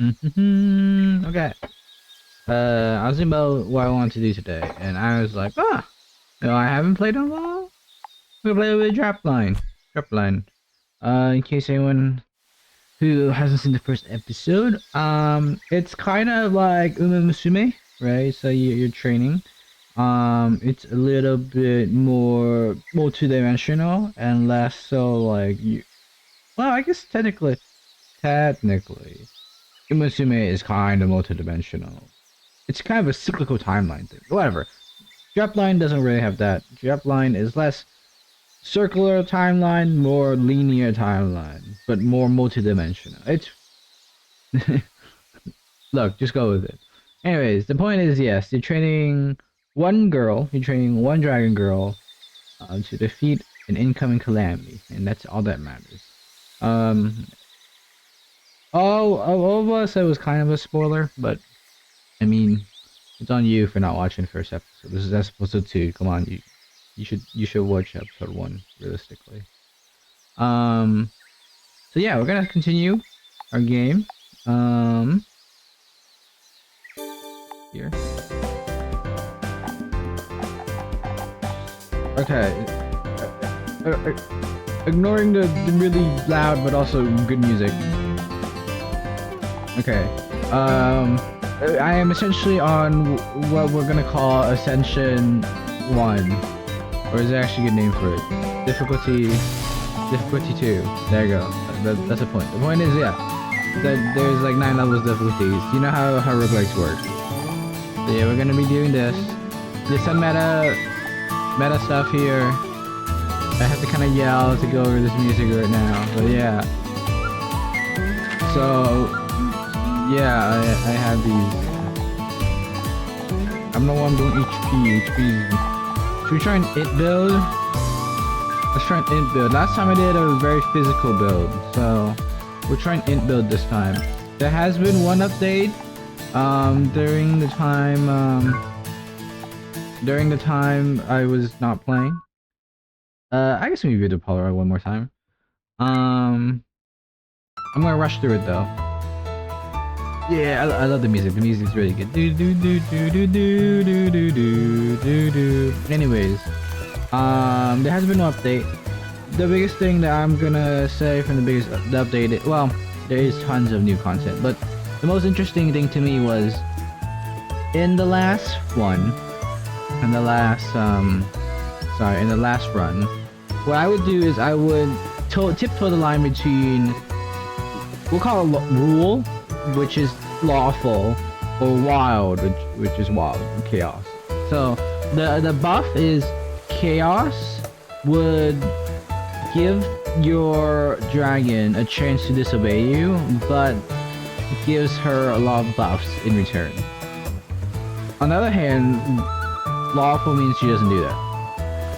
Okay. I was thinking about what I wanted to do today, and I was like, I haven't played in a while. We're gonna play with DRAPLINE. DRAPLINE. In case anyone who hasn't seen the first episode, it's kind of like Musume, right? So you're training. It's a little bit more multi-dimensional and less so like you. Well, I guess technically, Imeserita is kind of multi-dimensional. It's kind of a cyclical timeline thing. Whatever. DRAPLINE doesn't really have that. DRAPLINE is less circular timeline, more linear timeline, but more multi-dimensional. It's look, just go with it. Anyways, the point is, yes, you're training one girl, you're training one dragon girl to defeat an incoming calamity, and that's all that matters. Um, all of us, it was kind of a spoiler, but I mean, it's on you for not watching the first episode. This is episode 2. Come on, you should watch episode 1 realistically. So yeah, we're gonna continue our game. Here. Okay. Ignoring the really loud but also good music. Okay. I am essentially on what we're gonna call Ascension 1. Or is there actually a good name for it? Difficulty 2. There you go. That's the point. The point is, yeah, that there's like 9 levels of difficulties. You know how roguelikes work. So yeah, we're gonna be doing this. There's some meta stuff here. I have to kind of yell to go over this music right now, but yeah. So yeah, I have these. I'm the one doing HP. Should we try an int build? Let's try an int build. Last time I did a very physical build, so we're trying int build this time. There has been one update during the time I was not playing. I guess we do Polaroid one more time. I'm gonna rush through it though. Yeah, I love the music. The music's really good. Anyways, there has been no update. The biggest thing that I'm gonna say from the update, well, there is tons of new content, but the most interesting thing to me was in the last one, in the last run, what I would do is I would tiptoe the line between, we'll call it rule, which is lawful, or wild, which is wild, chaos. So the buff is chaos would give your dragon a chance to disobey you, but gives her a lot of buffs in return. On the other hand, lawful means she doesn't do that.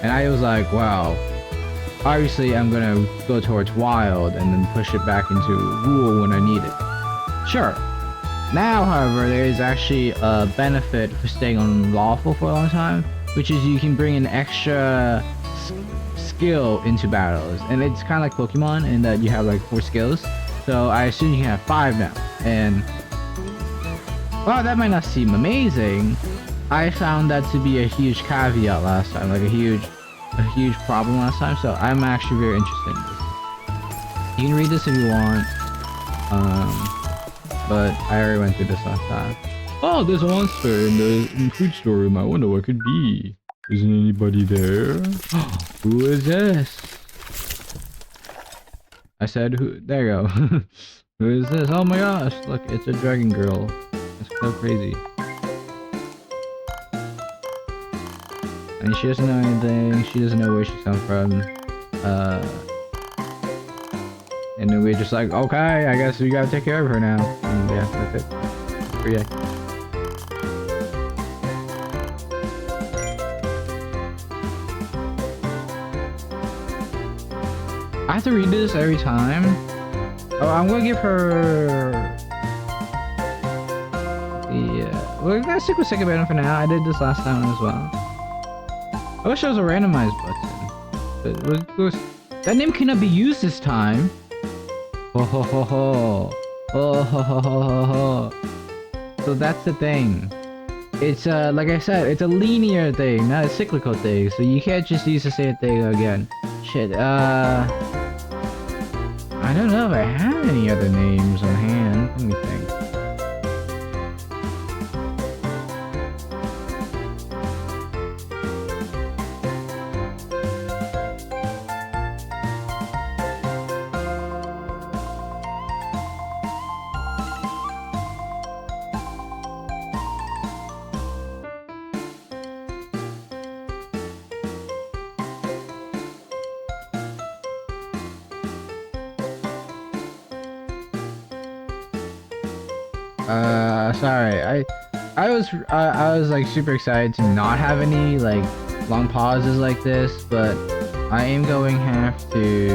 And I was like, wow, obviously I'm gonna go towards wild and then push it back into rule when I need it. Sure. Now, however, there is actually a benefit for staying on lawful for a long time, which is you can bring an extra skill into battles, and it's kind of like Pokemon in that you have like 4 skills. So I assume you can have 5 now. And while that might not seem amazing, I found that to be a huge caveat last time, like a huge problem last time. So I'm actually very interested in this. You can read this if you want. But I already went through this last time. Oh, there's a monster in the food storeroom. I wonder what it could be. Isn't anybody there? Who is this? I said who? There you go. Who is this? Oh my gosh! Look, it's a dragon girl. It's so crazy. And she doesn't know anything. She doesn't know where she comes from. And then we're just like, okay, I guess we gotta take care of her now. And yeah, that's it. Free day. I have to read this every time. Oh, I'm gonna give her. Yeah, we're gonna stick with Second Venom for now. I did this last time as well. I wish there was a randomized button. But that name cannot be used this time. Ho ho ho ho. Oh, ho, ho, ho, ho, ho. So that's the thing. It's like I said, it's a linear thing, not a cyclical thing. So you can't just use the same thing again. Shit. I don't know if I have any other names on hand. Let me think. Sorry. I was like super excited to not have any like long pauses like this, but I am going to have to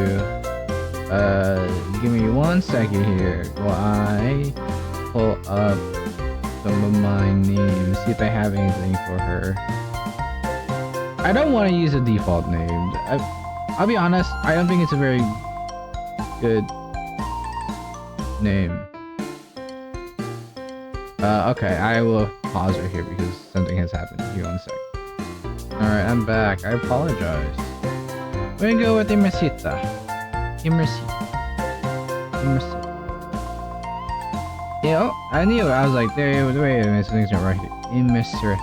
give me 1 second here while I pull up some of my names, see if I have anything for her. I don't want to use a default name. I'll be honest, I don't think it's a very good name. Okay, I will pause right here because something has happened. Give me 1 sec. Alright, I'm back. I apologize. We're gonna go with Imeserita. Imeserita. You know, I knew it. I was like, wait a minute, something's not right here. Imeserita.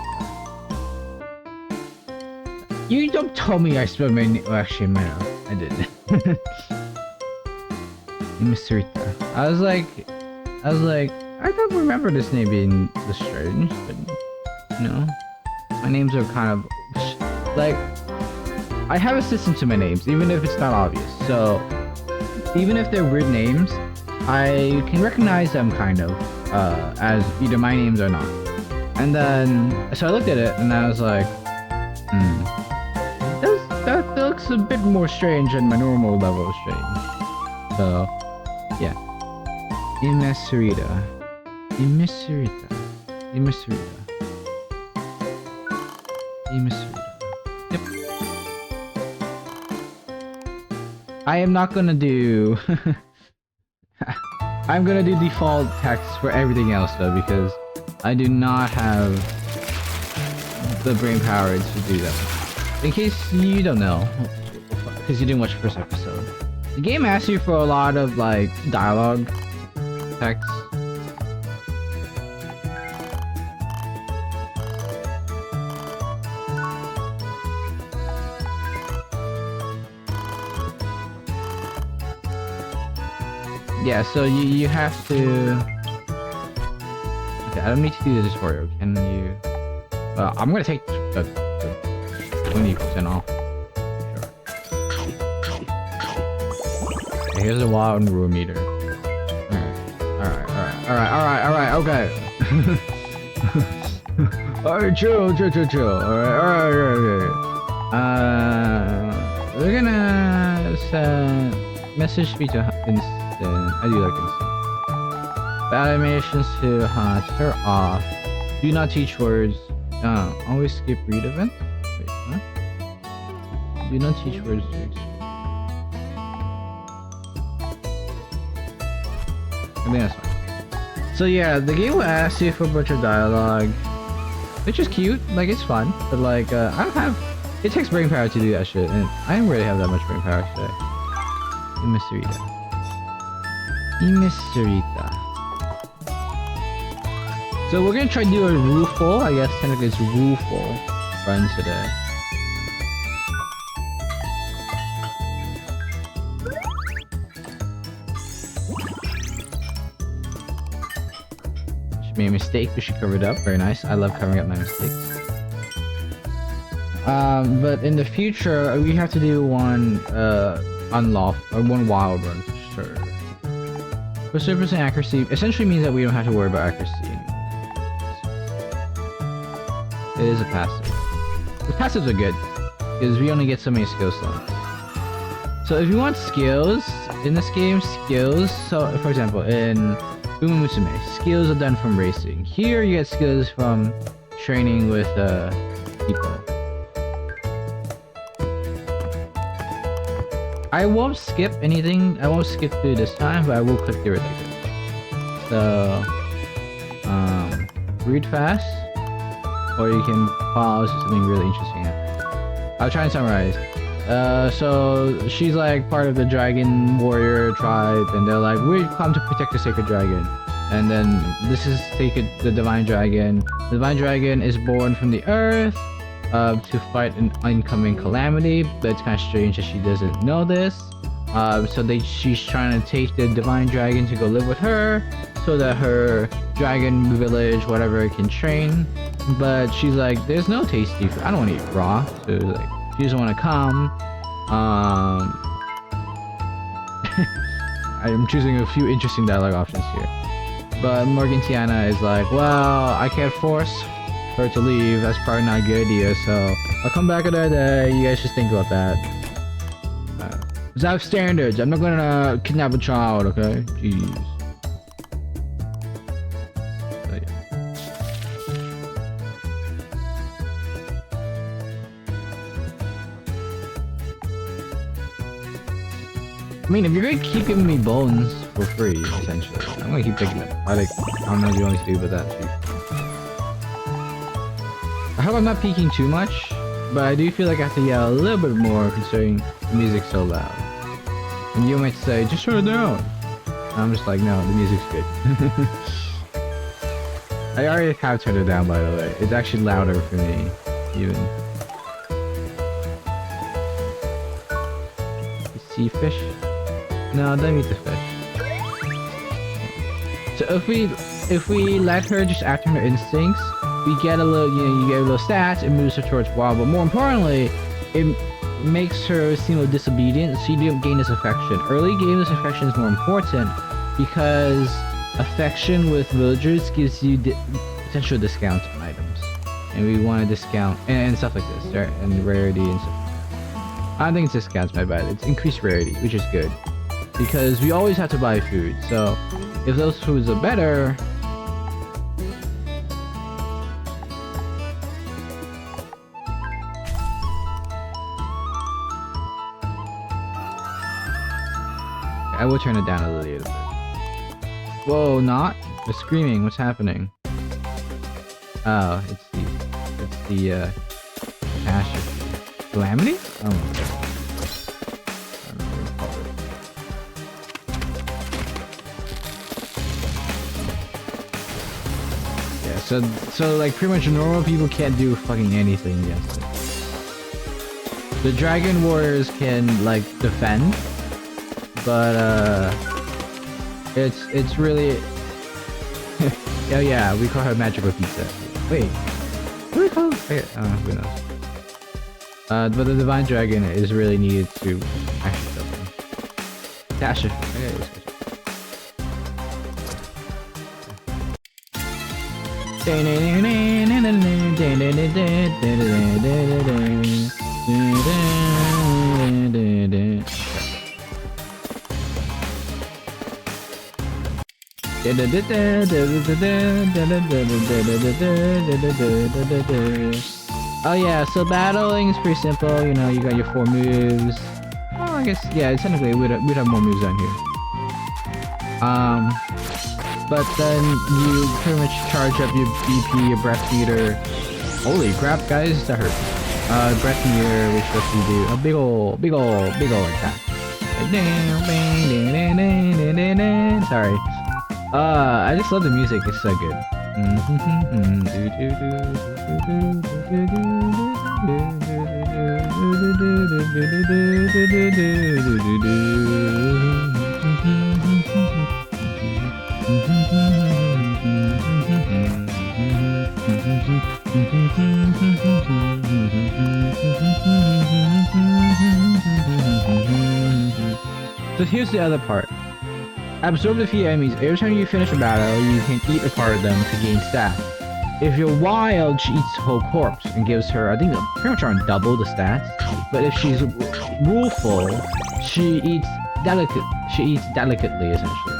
You don't tell me I spelled my name. Well, actually, no, I didn't. Imeserita. I was like, I don't remember this name being this strange, but you know, my names are kind of like, I have a system to my names, even if it's not obvious. So even if they're weird names, I can recognize them kind of as either my names or not. And then, so I looked at it and I was like, that looks a bit more strange than my normal level of strange. So yeah, Imeserita. Imeserita. Yep. I am not gonna do... I'm gonna do default text for everything else though, because I do not have the brain power to do that. In case you don't know, because you didn't watch the first episode, the game asks you for a lot of like dialogue text. Yeah, so you have to... Okay, I don't need to do the tutorial. Can you... I'm gonna take the 20% off. Sure. Okay, here's a wild rule meter. Alright, okay. Alright, chill. Alright. We're gonna send message speed to instant. I do like instant. Bad animations to turn off. Do not teach words. Always skip read event. Wait, what? Do not teach words. I think that's fine. So yeah, the game will ask you for a bunch of dialogue, which is cute. Like, it's fun, but like I don't have. It takes brain power to do that shit, and I don't really have that much brain power today. Imeserita. So we're gonna try to do a rule-full. I guess technically it's rule-full run today. She made a mistake, but she covered it up. Very nice. I love covering up my mistakes. But in the future, we have to do one unlawful or one wild run for sure. For 0% accuracy essentially means that we don't have to worry about accuracy anymore. It is a passive. The passives are good because we only get so many skill slots. So if you want skills in this game, so for example in Uma Musume, skills are done from racing. Here you get skills from training with people. I won't skip anything. I won't skip through this time, but I will click through it later. So, read fast, or you can pause to something really interesting. I'll try and summarize. So she's like part of the dragon warrior tribe, and they're like, we've come to protect the sacred dragon. And then this is the divine dragon. The divine dragon is born from the earth to fight an incoming calamity, but it's kind of strange that she doesn't know this. She's trying to take the divine dragon to go live with her, so that her dragon village, whatever, can train. But she's like, there's no tasty food. I don't want to eat raw. So like, she doesn't want to come. I'm choosing a few interesting dialogue options here. But Morgantiana is like, well, I can't force her to leave. That's probably not a good idea. So I'll come back another day. You guys just think about that. I have standards. I'm not gonna kidnap a child, okay? Jeez. So, yeah. I mean, if you're gonna keep giving me bones for free, essentially, I'm gonna keep picking them. I don't know what you want to do with that too. I hope I'm not peeking too much, but I do feel like I have to yell a little bit more considering the music's so loud. And you might say, just turn it down. And I'm just like, no, the music's good. I already have turned it down, by the way. It's actually louder for me, even. You see fish? No, don't eat the fish. So if we let her just act on her instincts, we get a little, you get a little stats, it moves her towards wild, but more importantly, it makes her seem a little disobedient, so you don't gain this affection. Early game, this affection is more important because affection with villagers gives you potential discounts on items, and we want to discount and stuff like this, right? And rarity and stuff. I don't think it's discounts, my bad. It's increased rarity, which is good because we always have to buy food. So if those foods are better. I will turn it down a little bit. Whoa, not? They're screaming. What's happening? Oh, it's the catastrophe. Calamity? Oh my god. I don't know what to call it. Yeah, so like pretty much normal people can't do fucking anything against it. The dragon warriors can like defend. But it's really oh yeah, we call her magical pizza. Wait, what do we call her? Who knows? But the divine dragon is really needed to actually kill them. Dash it. Oh yeah, so battling is pretty simple, you know, you got your 4 moves. Oh, I guess, yeah, technically we'd have more moves on here. But then you pretty much charge up your BP, your breath meter. Holy crap, guys, that hurt. Breath meter, which lets you do a big ol' attack. Sorry. I just love the music, it's so good. So here's the other part. Absorb the few enemies. Every time you finish a battle, you can eat a part of them to gain stats. If you're wild, she eats the whole corpse and gives her, I think, pretty much around double the stats. But if she's ruleful, she eats delicately, essentially.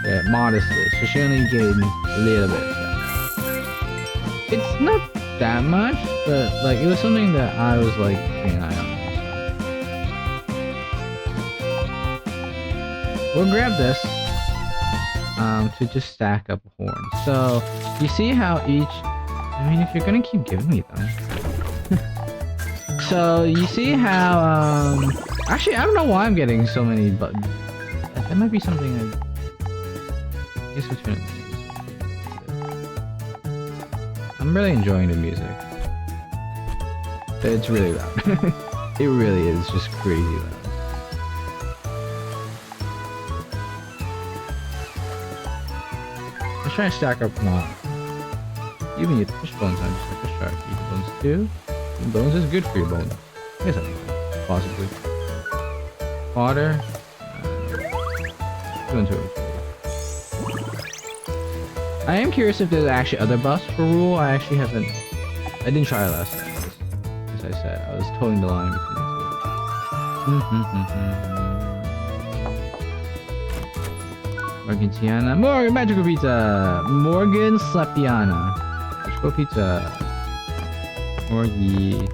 Yeah, modestly. So she only gains a little bit of stats. It's not that much, but like it was something that I was like keeping an eye on. We'll grab this. to just stack up horns. So you see how each, I mean, if you're gonna keep giving me them. So you see how actually I don't know why I'm getting so many buttons. That might be something I guess we'll turn it. I'm really enjoying the music. It's really loud. It really is just crazy loud. Let's try and stack up more. Even your fish bones are just like a shark. Eat the bones too. And bones is good for your bones. I guess I think so. Possibly. Water. Go into it. I am curious if there's actually other buffs for rule. I actually haven't. I didn't try it last time. As I said, I was towing the line between the two. Morgantiana. Morgan Magical Pizza! Morgan Slapiana. Magical Pizza. Morgie.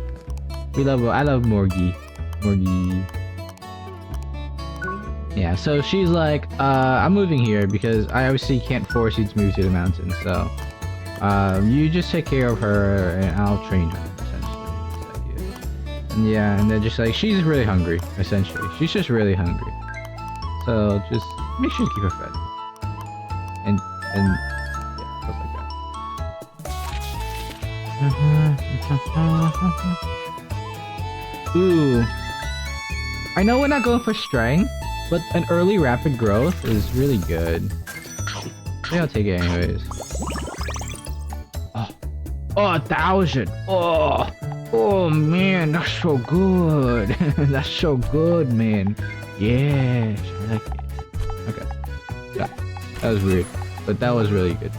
I love Morgie. Morgie. Yeah, so she's like, I'm moving here because I obviously can't force you to move to the mountains, so you just take care of her and I'll train her, essentially. And yeah, and they're just like, she's really hungry, essentially. She's just really hungry. So just make sure to keep her fed. And yeah, stuff like that. Ooh. I know we're not going for strength, but an early rapid growth is really good. I think I'll take it anyways. Oh, 1,000. Oh man, that's so good. That's so good, man. Yes, I like it. Okay. Yeah, that was weird, but that was really good.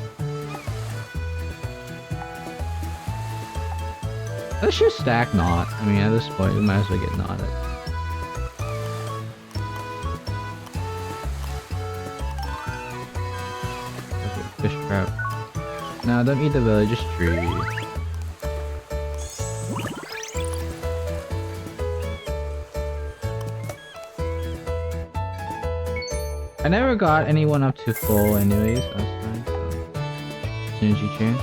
Let's just stack knot. I mean, at this point, we might as well get knotted. Fish trout. No, don't eat the village's tree. I never got anyone up to full anyways last time, so synergy chance.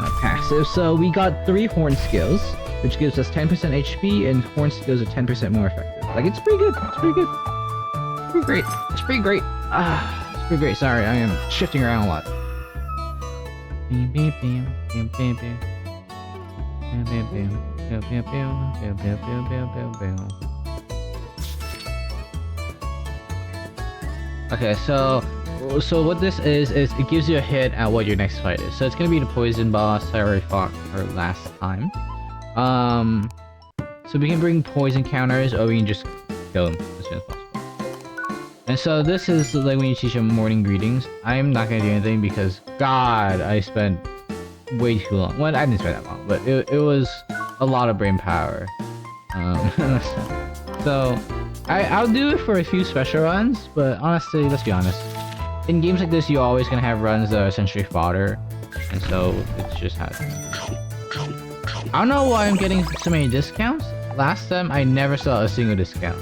Not passive, so we got 3 horn skills, which gives us 10% HP, and horn skills are 10% more effective. Like, it's pretty good. It's pretty good. Pretty great. It's pretty great. It's pretty great. Sorry, I am shifting around a lot. Okay, so what this is it gives you a hit at what your next fight is. So it's gonna be the poison boss I already fought her last time. So we can bring poison counters, or we can just kill him as soon as possible. And so this is like when you teach them morning greetings. I'm not gonna do anything because God, I spent way too long. Well, I didn't spend that long, but it was a lot of brain power. So I'll do it for a few special runs, but honestly, let's be honest. In games like this, you're always gonna have runs that are essentially fodder, and so it's just how. I don't know why I'm getting so many discounts. Last time, I never saw a single discount.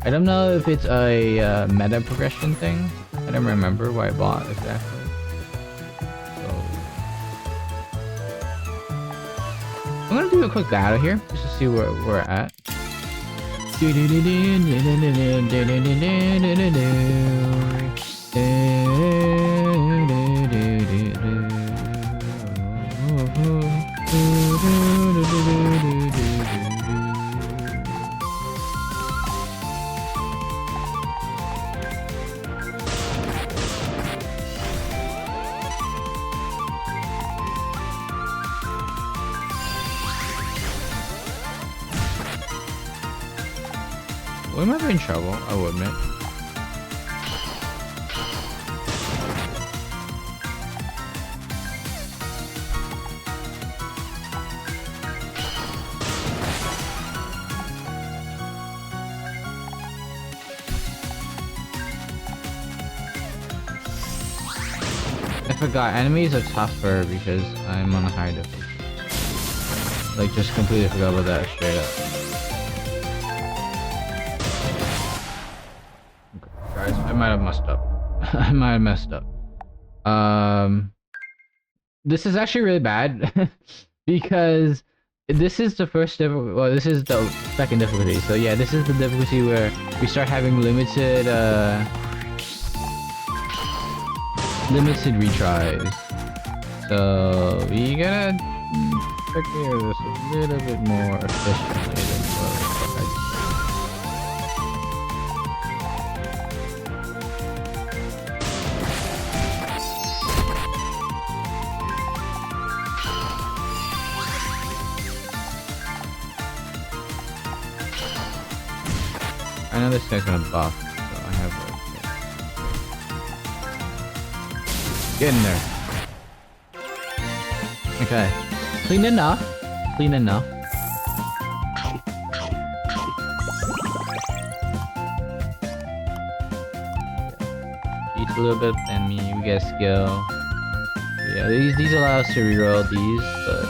I don't know if it's a meta progression thing. I don't remember what I bought exactly. So I'm gonna do a quick battle here just to see where we're at. We might be in trouble, I will admit. I forgot, enemies are tougher because I'm on a higher difficulty. Like, just completely forgot about that straight up. I might have messed up. I might have messed up. This is actually really bad because this is the first difficulty. Well, this is the second difficulty. So yeah, this is the difficulty where we start having limited retries. So we gotta take care of this a little bit more efficiently than what the fuck I just I know this guy's gonna buff, so I have a... Get in there. Okay. Clean enough. Clean enough. Eat a little bit and we get skill. Yeah, these allow us to reroll these, but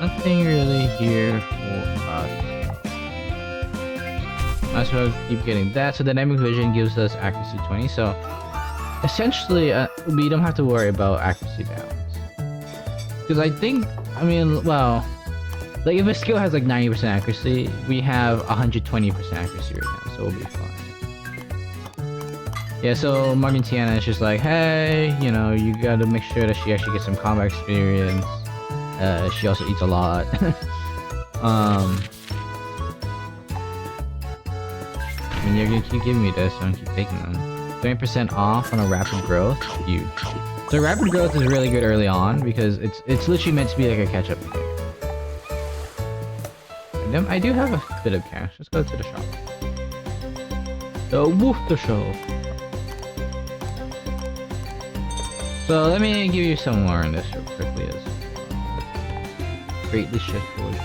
nothing really here for us. Might as well keep getting that. So dynamic vision gives us accuracy 20. So essentially, we don't have to worry about accuracy downs. Because I think, I mean, well, like if a skill has like 90% accuracy, we have 120% accuracy right now, so we'll be fine. Yeah, so Margentiana is just like, hey, you know, you gotta make sure that she actually gets some combat experience. She also eats a lot. I mean, you're gonna keep giving me this, so I'm gonna keep taking them. 20% off on a rapid growth, huge. So rapid growth is really good early on because it's literally meant to be like a catch-up game. And then I do have a bit of cash. Let's go to the shop. The Wooster Show. So let me give you some more on this real quickly as well. Greatly shift forward.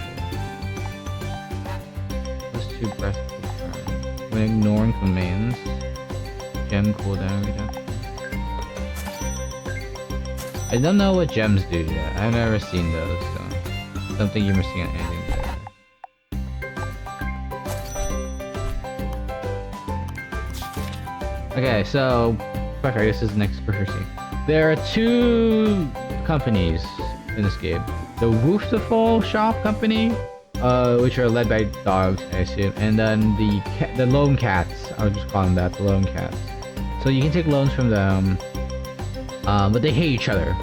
Let's do breath. When ignoring commands, gem cooldown reduction. I don't know what gems do yet. I've never seen those, so I don't think you're missing out anything there. Okay, so fuck, I guess this is the next controversy. There are two companies in this game: the Woofterful Shop Company, which are led by dogs, I assume, and then the lone cats. I'll just call them that, the lone cats. So you can take loans from them, but they hate each other,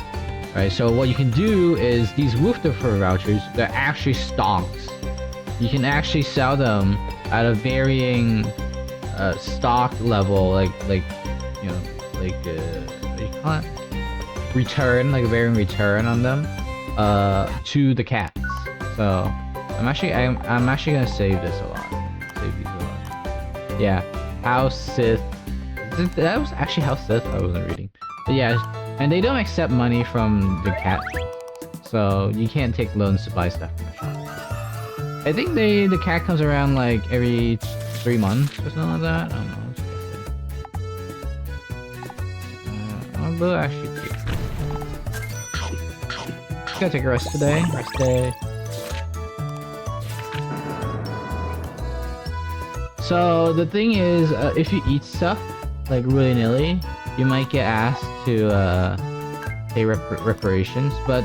right? So what you can do is these Woofterful vouchers, they're actually stocks. You can actually sell them at a varying stock level, like you know, like you can't return, like a varying return on them, to the cats. So I'm actually gonna save this a lot. Save these a lot. Yeah, House Sith. That was actually House Sith. I wasn't reading. But yeah, and they don't accept money from the cat, so you can't take loans to buy stuff from the shop. I think the cat comes around like every 3 months or something like that. I don't know. I will actually take. Just gotta take a rest today. Rest day. So the thing is, if you eat stuff like willy-nilly, you might get asked to pay reparations. But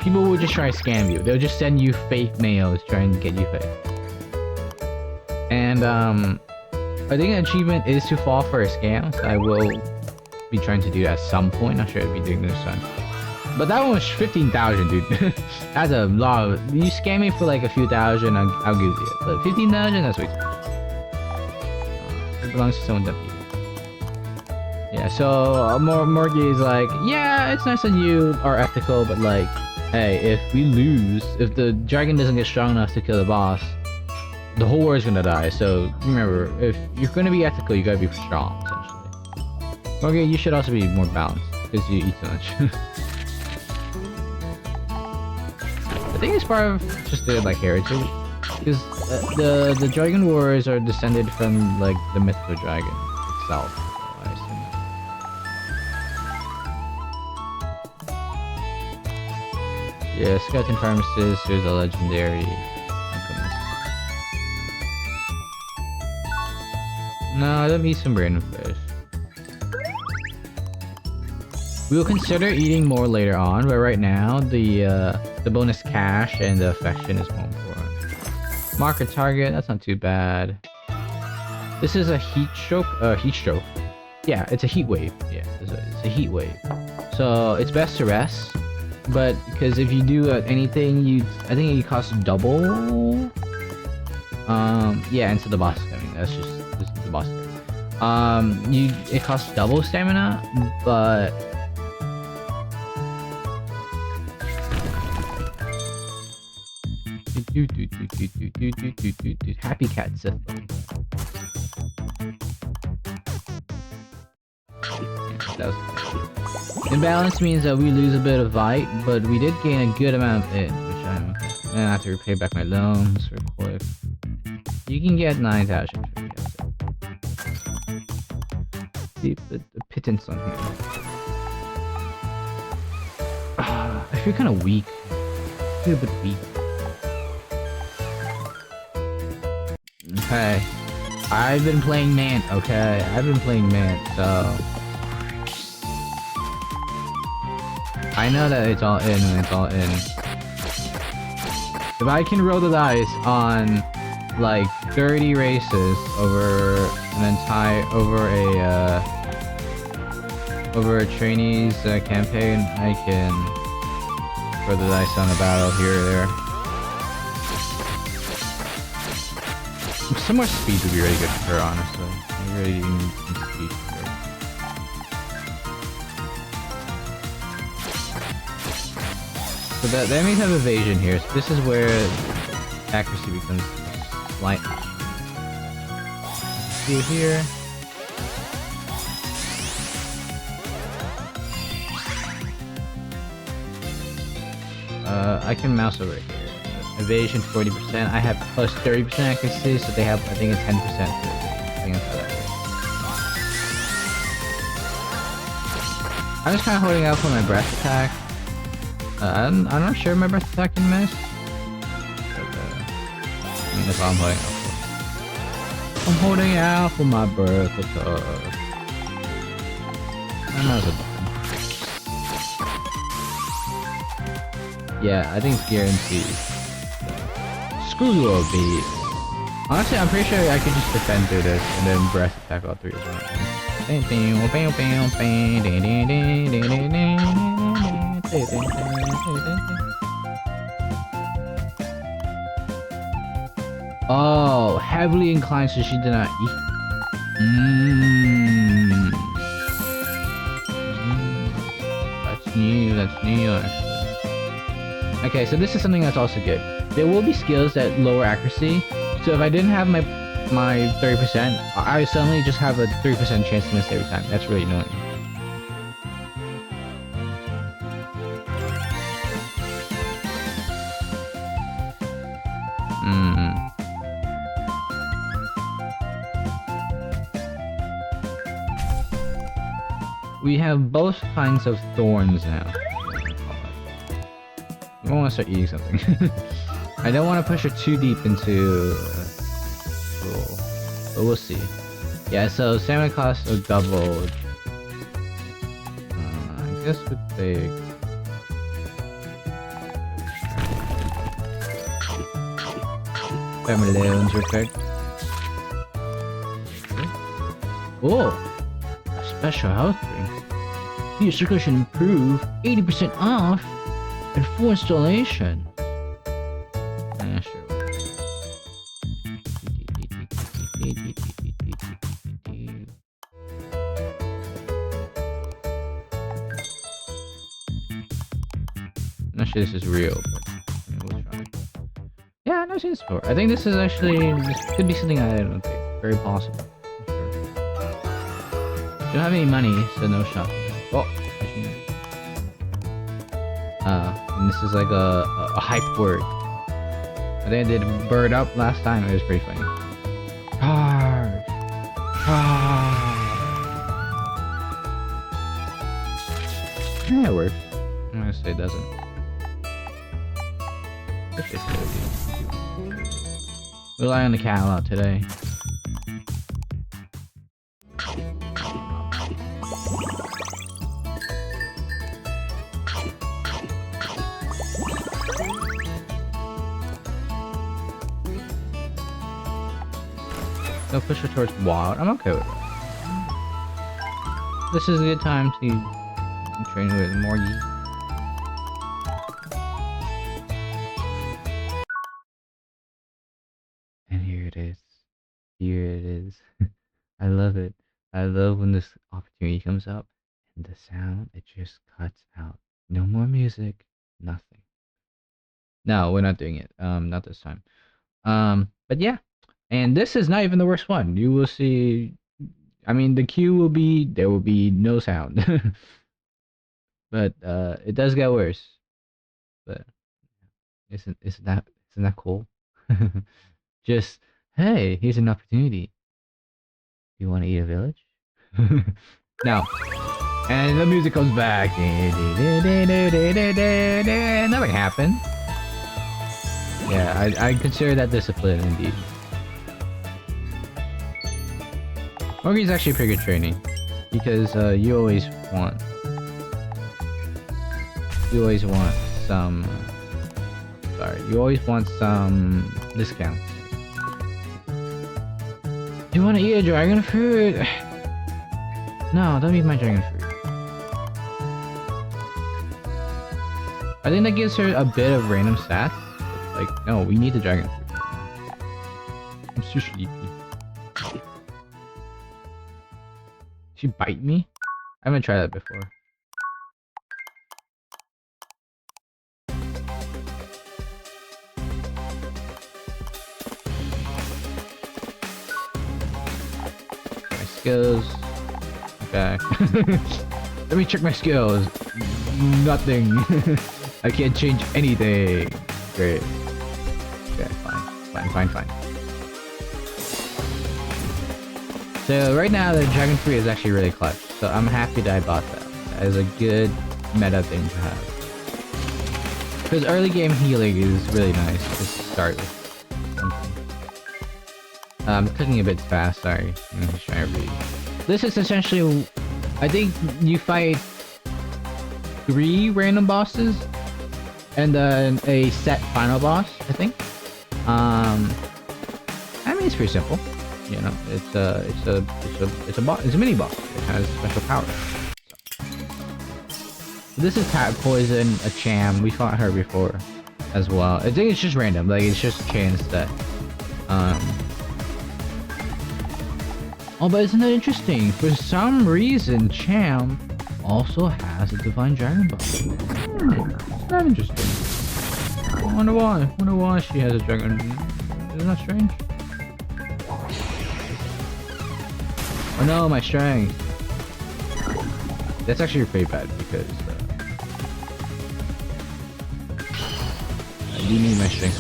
people will just try to scam you. They'll just send you fake mails trying to get you fake. And I think an achievement is to fall for a scam. So I will be trying to do that at some point. Not sure I'll be doing this one. But that one was 15,000, dude. That's a lot. You scam me for like a few thousand, I'll give you it. But 15,000, that's way too much. It belongs to someone that you. Yeah, so Morgie is like, yeah, it's nice that you are ethical, but like, hey, if we lose, if the dragon doesn't get strong enough to kill the boss, the whole world is gonna die. So remember, if you're gonna be ethical, you gotta be strong, essentially. Morgie, you should also be more balanced because you eat so much. I think it's part of just their like heritage, because the Dragon Warriors are descended from like the mythical dragon itself. So I assume. Yeah, Skeleton Pharmacist. There's a legendary alchemist. No, let me eat some random fish. We will consider eating more later on, but right now the bonus cash and the affection is more important. Marker target, that's not too bad. This is a heat stroke. Heat stroke. Yeah, it's a heat wave. Yeah, it's a heat wave. So it's best to rest, but because if you do anything, I think it costs double. Yeah, into the boss coming. That's just the boss coming. It costs double stamina, but happy cat Sith. Imbalance means that we lose a bit of light, but we did gain a good amount of it, which I'm gonna have to repay back my loans real quick. You can get 9,000. The pittance on here. I feel kind of weak. I feel a bit weak. Okay. I've been playing Man, okay? I've been playing Man, so... I know that it's all in and it's all in. If I can roll the dice on like 30 races over an entire over a trainees campaign, I can roll the dice on a battle here or there. Some more speed would be really good for her, honestly. I really need some speed for her. So the enemies have evasion here, so this is where accuracy becomes slight. See it here. I can mouse over here. Evasion 40%. I have plus 30% accuracy, so they have I think a 10% I think that's how that works. I'm just kind of holding out for my breath attack. I'm not sure my breath attack can miss. But, I mean, that's all I'm holding out for. I'm holding out for my breath attack. I know it's a button. Yeah, I think it's guaranteed. Screw you, OB. Honestly, I'm pretty sure I could just defend through this and then breath attack all three of them. Oh, heavily inclined, so she did not eat. That's new, actually. Okay, so this is something that's also good. There will be skills that lower accuracy, so if I didn't have my 30%, I suddenly just have a 3% chance to miss every time. That's really annoying. We have both kinds of thorns now. I want to start eating something. I don't want to push her too deep into roll, but we'll see. Yeah, so stamina costs are doubled. I guess with the family loans real quick. Oh, a special health drink. Your circulation improve 80% off. And full installation. Yeah, sure. Not sure this is real, but we'll try. Yeah, I've seen this before. I think this could be something I don't think very possible. Sure. Don't have any money, so no shop. Oh. And this is like a hype word. I think I did bird up last time. It was pretty funny. Charge! Yeah, it works. I'm gonna say it doesn't. We rely on the cat a lot today. Go push her towards wild. I'm okay with it. This is a good time to train with Morgie. And here it is. Here it is. I love it. I love when this opportunity comes up and the sound, it just cuts out. No more music, nothing. No, we're not doing it. Not this time. But yeah. And this is not even the worst one. You will see. I mean, the queue will be, there will be no sound. But it does get worse. But isn't that cool? Just, hey, here's an opportunity. You want to eat a village? Now, and the music comes back. Nothing happened. Yeah, I consider that discipline indeed. Morgie's actually pretty good training because you always want some. Sorry, you always want some discounts. You want to eat a dragon fruit? No, don't eat my dragon fruit. I think that gives her a bit of random stats. Like, no, we need the dragon fruit. I'm so sleepy. She bite me? I haven't tried that before. My skills. Okay. Let me check my skills. Nothing. I can't change anything. Great. Okay, fine. So right now the dragon fruit is actually really clutch. So I'm happy that I bought that. That is a good meta thing to have. Because early game healing is really nice to start with something. I'm clicking a bit fast, sorry. I'm just trying to read. This is essentially, I think you fight 3 random bosses and then a set final boss, I think. I mean, it's pretty simple. You know, it's a mini boss. It has special powers. So this is Cat Poison, a Cham. We fought her before as well. I think it's just random. Like, it's just a chance that oh, but isn't that interesting? For some reason, Cham also has a Divine Dragon Ball. It's not interesting. I wonder why. I wonder why she has a dragon. Isn't that strange? Oh no, my strength. That's actually pretty bad because I do need my strength.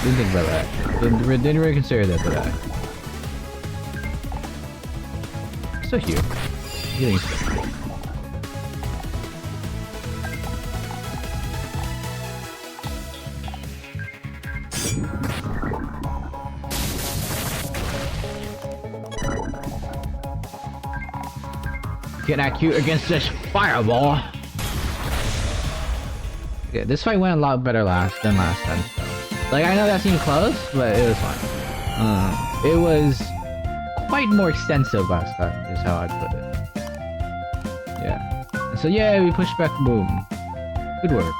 Didn't think about that. Didn't really consider that, but still here. Healing stuff. Get accurate against this fireball. Yeah, this fight went a lot better than last time. So. Like, I know that seemed close, but it was fine. It was quite more extensive last time, is how I'd put it. Yeah. So yeah, we pushed back. Boom. Good work.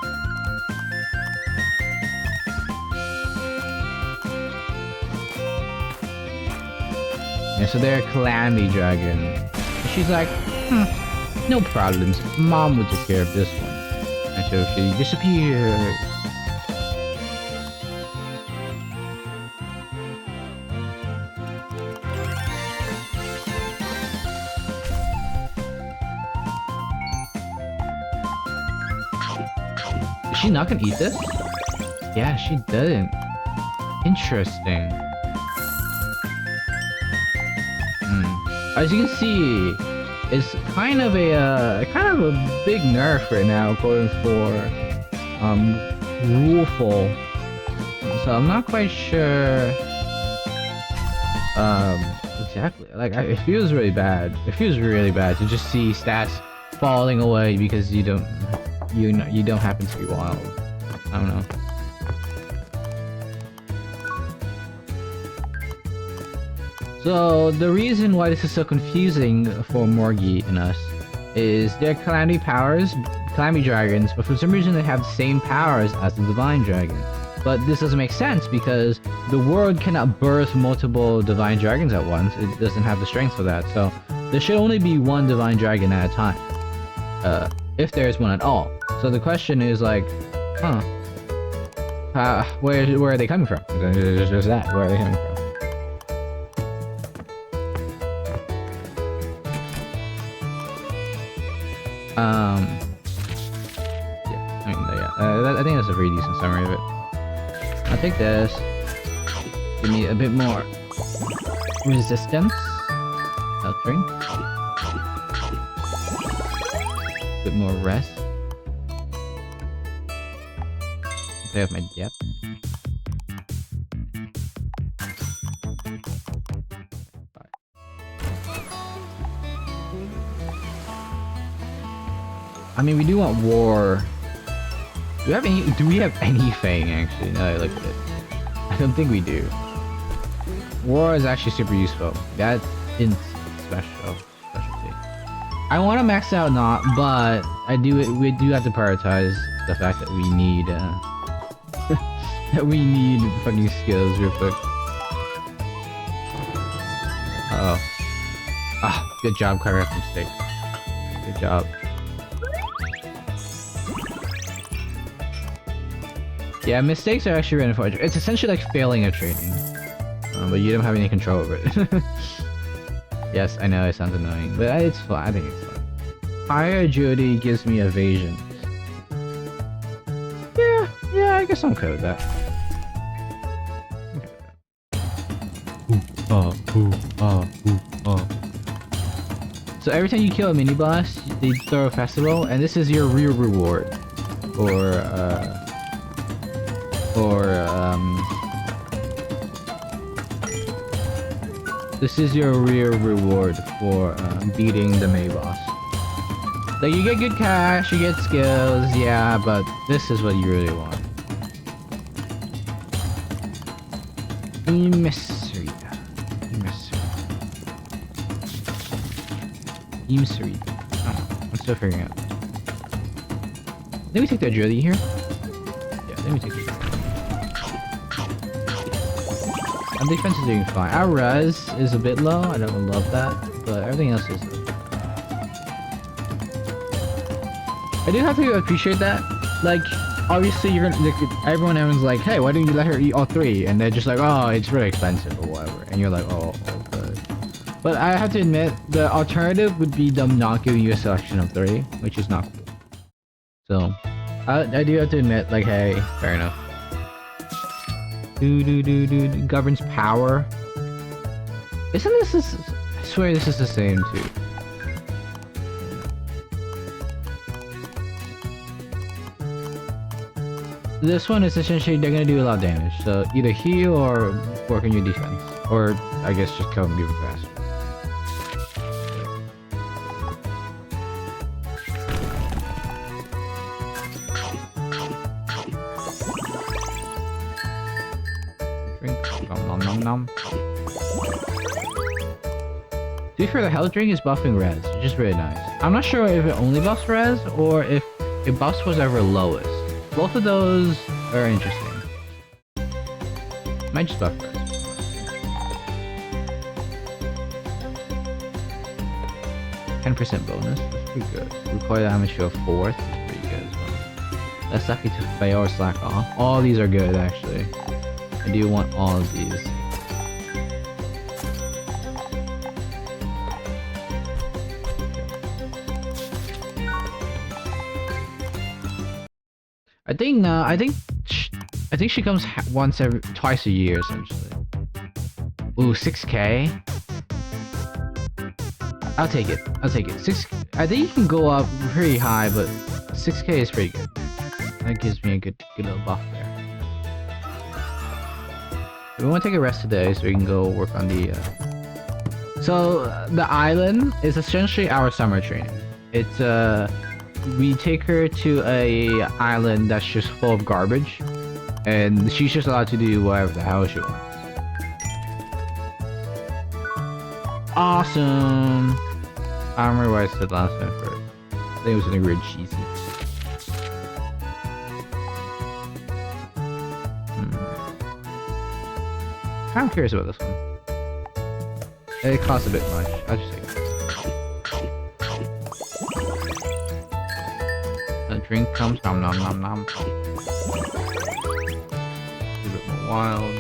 Yeah. So they're a Calamity Dragon. And she's like, no problems. Mom will take care of this one. And so she disappears. Is she not gonna eat this? Yeah, she didn't. Interesting. As you can see, it's kind of a big nerf right now going for Ruleful. So I'm not quite sure exactly. Like, it feels really bad. It feels really bad to just see stats falling away because you don't happen to be wild. I don't know. So the reason why this is so confusing for Morgie and us is they're calamity dragons, but for some reason they have the same powers as the divine dragon. But this doesn't make sense because the world cannot birth multiple divine dragons at once. It doesn't have the strength for that. So there should only be one divine dragon at a time, if there is one at all. So the question is like, where are they coming from? There's just that. Where are they coming from? I think that's a pretty decent summary of it. I'll take this. Give me a bit more resistance. Health drink. A bit more rest. Play off my depth. I mean, we do want war. Do we have any Fang actually, now that I look at it? I don't think we do. War is actually super useful. That's in specialty. I want to max out not, but we do have to prioritize the fact that we need that we need fucking skills real quick. Uh oh. Ah, good job covering up mistake. Good job. Yeah, mistakes are actually really unfortunate. It's essentially like failing at training, but you don't have any control over it. Yes, I know it sounds annoying, but it's fun. I think it's fun. Higher agility gives me evasion. Yeah, I guess I'm okay with that. So every time you kill a mini boss, they throw a festival, and this is your real reward, this is your real reward for beating the main boss. Like, you get good cash, you get skills, yeah, but this is what you really want. Imeserita. Oh, I'm still figuring out. Let me take the agility here. Yeah, let me take the Our defense is doing fine. Our res is a bit low. I don't love that, but everything else is. I do have to appreciate that. Like, obviously, you're gonna. Everyone's like, "Hey, why didn't you let her eat all three?" And they're just like, "Oh, it's really expensive or whatever." And you're like, "Oh, okay." But I have to admit, the alternative would be them not giving you a selection of three, which is not cool. So, I do have to admit, like, hey, fair enough. Governs power. Isn't this? I swear this is the same too. This one is essentially they're gonna do a lot of damage. So either heal or work on your defense, or I guess just kill them even faster. Nom. To be fair, the health drink is buffing res, which is really nice. I'm not sure if it only buffs res or if it buffs whatever lowest. Both of those are interesting. Might just buff res. %10 bonus, that's pretty good. Recoil damage to a 4th, that's pretty good as well. That's lucky to fail or slack off. All these are good actually. I do want all of these. I think she comes twice a year essentially. Ooh, 6K. I'll take it. I think you can go up pretty high, but 6K is pretty good. That gives me a good little buff there. We want to take a rest today so we can go work on the So the island is essentially our summer training. It's we take her to a island that's just full of garbage, and she's just allowed to do whatever the hell she wants. awesome. I don't remember what I said last time for it. I think it was in a weird cheesy. I'm curious about this one. It costs a bit much. I'll just take it. A drink comes, nom nom nom nom. A bit more wild.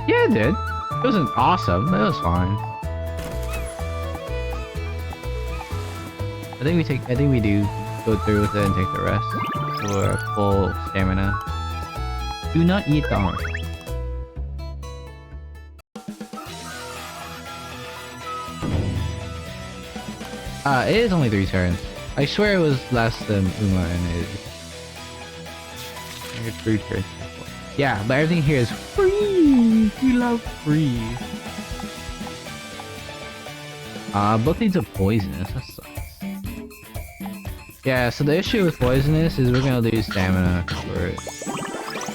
Yeah, it did. It wasn't awesome, but it was fine. I think we do go through with it and take the rest for full stamina. Do not eat the orange. It is only 3 turns. I swear it was less than Uma and it. I get 3 turns. Yeah, but everything here is free. We love free. Both these are poisonous. That sucks. Yeah, so the issue with poisonous is we're gonna lose stamina for it.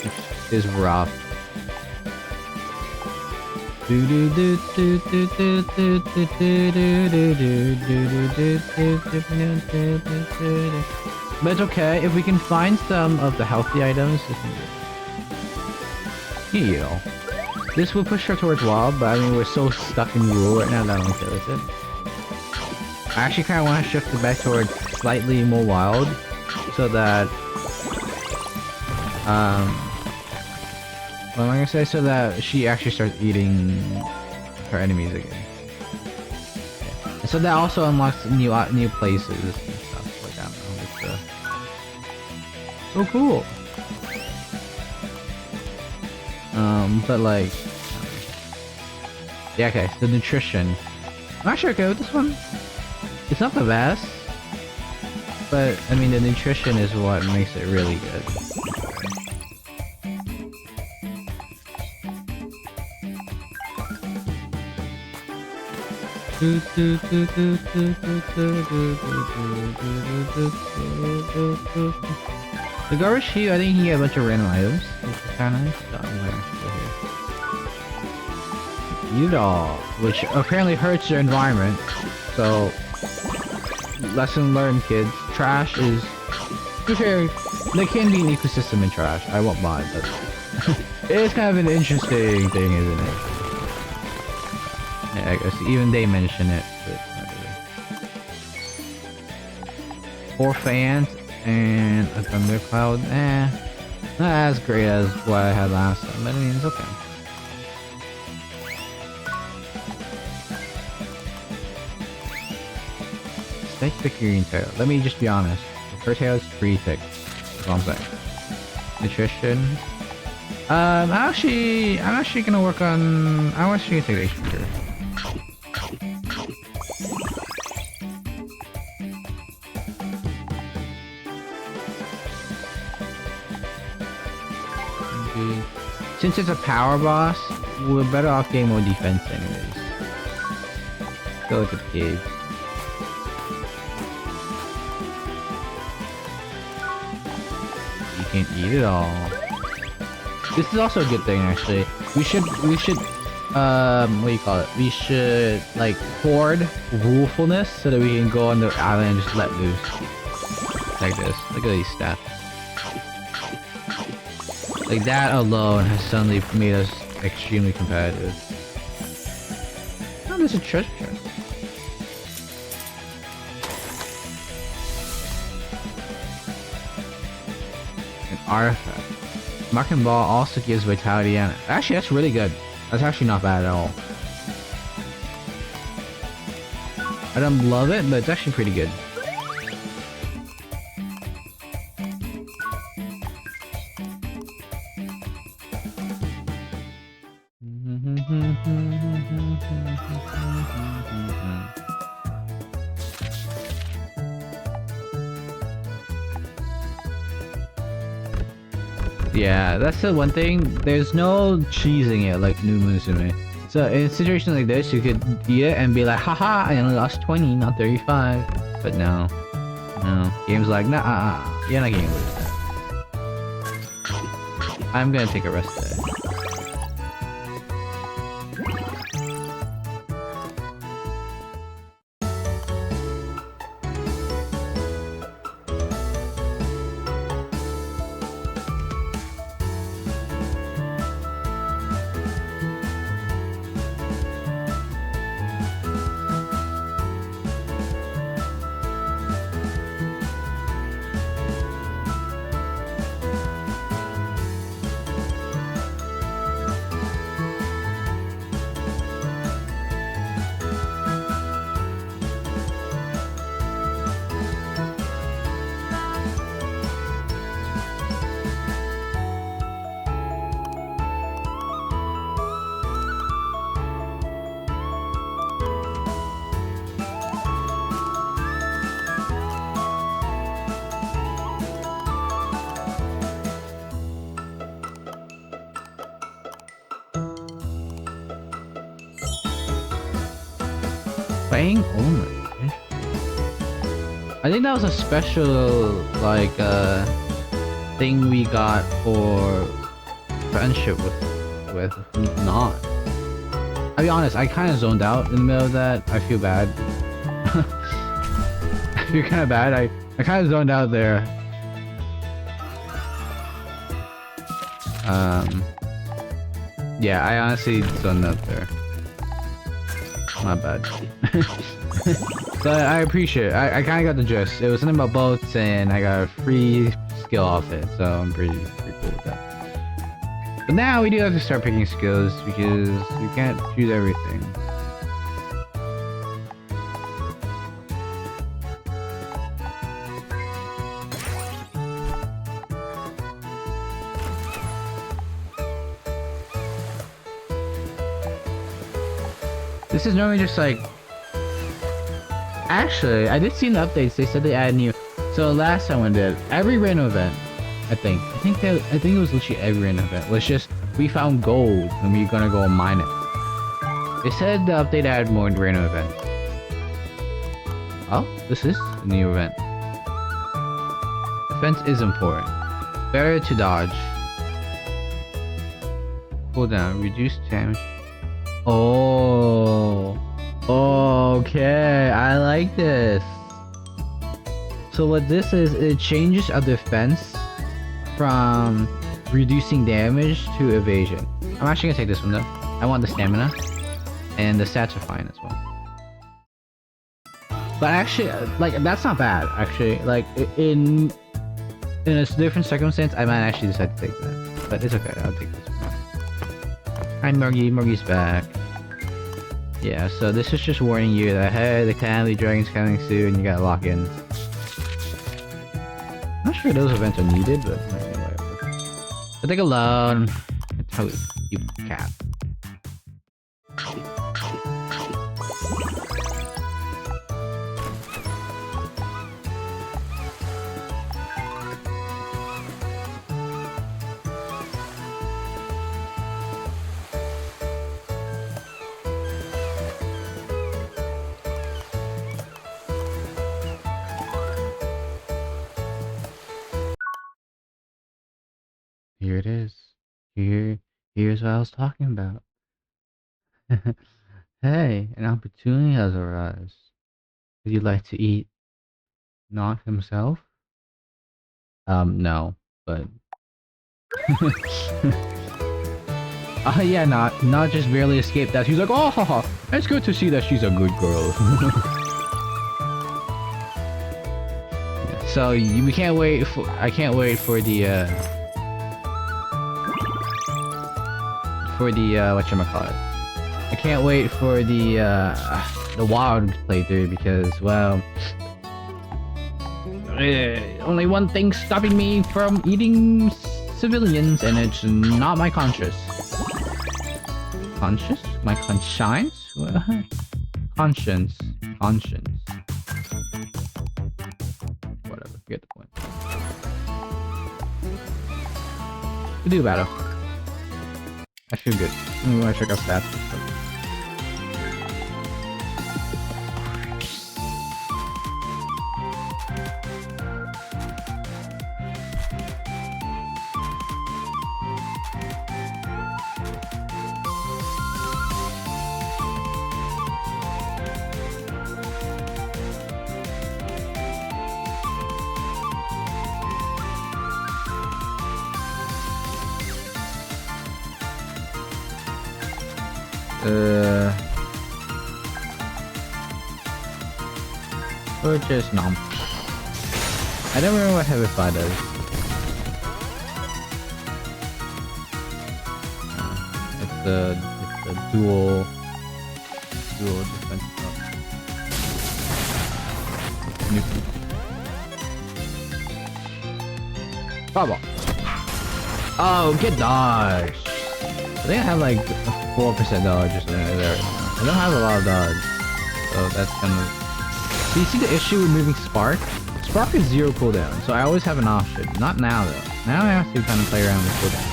Which is rough. But it's okay, if we can find some of the healthy items, we can do it. Heal. This will push her towards wild, but I mean we're so stuck in rule right now that I don't care with it. I actually kinda wanna shift it back towards slightly more wild, so that what am I gonna say? So that she actually starts eating her enemies again. Yeah. So that also unlocks new places and stuff like that. It's so cool. But like, yeah, okay. The nutrition. I'm actually okay with this one. It's not the best, but I mean the nutrition is what makes it really good. The garbage here, I think he had a bunch of random items, which is kind of nice. Eat it all, which apparently hurts your environment. So, lesson learned, kids. Trash is... To be fair, there can be an ecosystem in trash. I won't lie, but it is kind of an interesting thing, isn't it? Yeah, I guess even they mention it, but not really. 4 fans and a thundercloud. Not as great as what I had last time, but I mean, it's okay. Thick figurine tail. Let me just be honest. Her tail is pretty thick. That's all I'm saying. Nutrition. I'm actually gonna work on. I'm actually gonna take the HP here. Okay. Since it's a power boss, we're better off getting more defense anyways. Go to the cave. Can't eat it all. This is also a good thing actually. We should what do you call it? We should like hoard rulefulness so that we can go on the island and just let loose. Like this. Look at these stats. Like that alone has suddenly made us extremely competitive. Oh, there's a treasure chest. Artifact. Marking ball also gives vitality and actually that's really good. That's actually not bad at all. I don't love it, but it's actually pretty good. Yeah, that's the one thing. There's no cheesing it like New Musume. So in a situation like this, you could eat it and be like, haha, I only lost 20, not 35. But no. Game's like, nah, you're not getting lose that. I'm gonna take a rest there. Dying? Oh my gosh. I think that was a special, like, thing we got for friendship with not. I'll be honest, I kind of zoned out in the middle of that. I feel bad. I feel kind of bad. I kind of zoned out there. Yeah, I honestly zoned out there. My bad. But I appreciate it. I kind of got the gist. It was something about boats, and I got a free skill off it, so I'm pretty cool with that. But now we do have to start picking skills because we can't choose everything. This is normally just like... Actually, I did see in the updates, they said they added new... So last time we did, every random event, I think it was literally every random event, was just, we found gold and we're gonna go mine it. They said the update added more random events. Oh, this is a new event. Defense is important. Better to dodge. Cooldown, reduce damage. Oh, okay, I like this. So what this is, it changes a defense from reducing damage to evasion. I'm actually gonna take this one though. I want the stamina, and the stats are fine as well. But actually, like, that's not bad. Actually, like, in a different circumstance, I might actually decide to take that. But it's okay, I'll take this one. Hi Murgy, Murgy's back. Yeah, so this is just warning you that, hey, the Candy Dragon's coming soon, you gotta lock in. I'm not sure those events are needed, but anyway. So take a loan. Tell you cat. Here it is. Here's what I was talking about. Hey, an opportunity has arisen. Would you like to eat? Not himself? No, but... yeah, not just barely escaped that. She's like, oh, haha, it's good to see that she's a good girl. So, we can't wait for... I can't wait for the, whatchamacallit. I can't wait for the wild playthrough because, well... only one thing stopping me from eating civilians, and it's not my conscience. Conscience? My conscience? What? Conscience. Conscience. Whatever, get the point. We do battle. I feel good. I'm gonna check out stats. Or just nom. I don't remember what Heavy Fly does. It's the dual defense Fireball. Oh, get dodge. I think I have like 4% dodge or something like that. I don't have a lot of dodge, so that's kind of... Do you see the issue with moving Spark? Spark is 0 cooldown, so I always have an option. Not now though. Now I have to kind of play around with cooldown.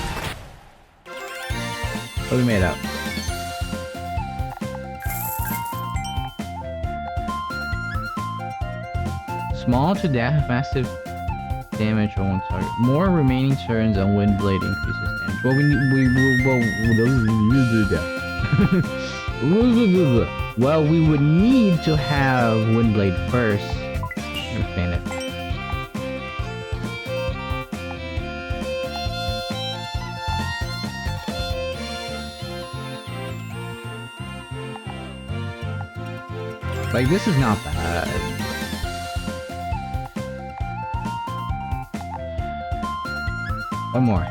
But we made it out. small to massive damage on one target. More remaining turns on wind blade increases damage. Well, well, we would need to have wind blade first. Understand it. Like, this is not bad. One more.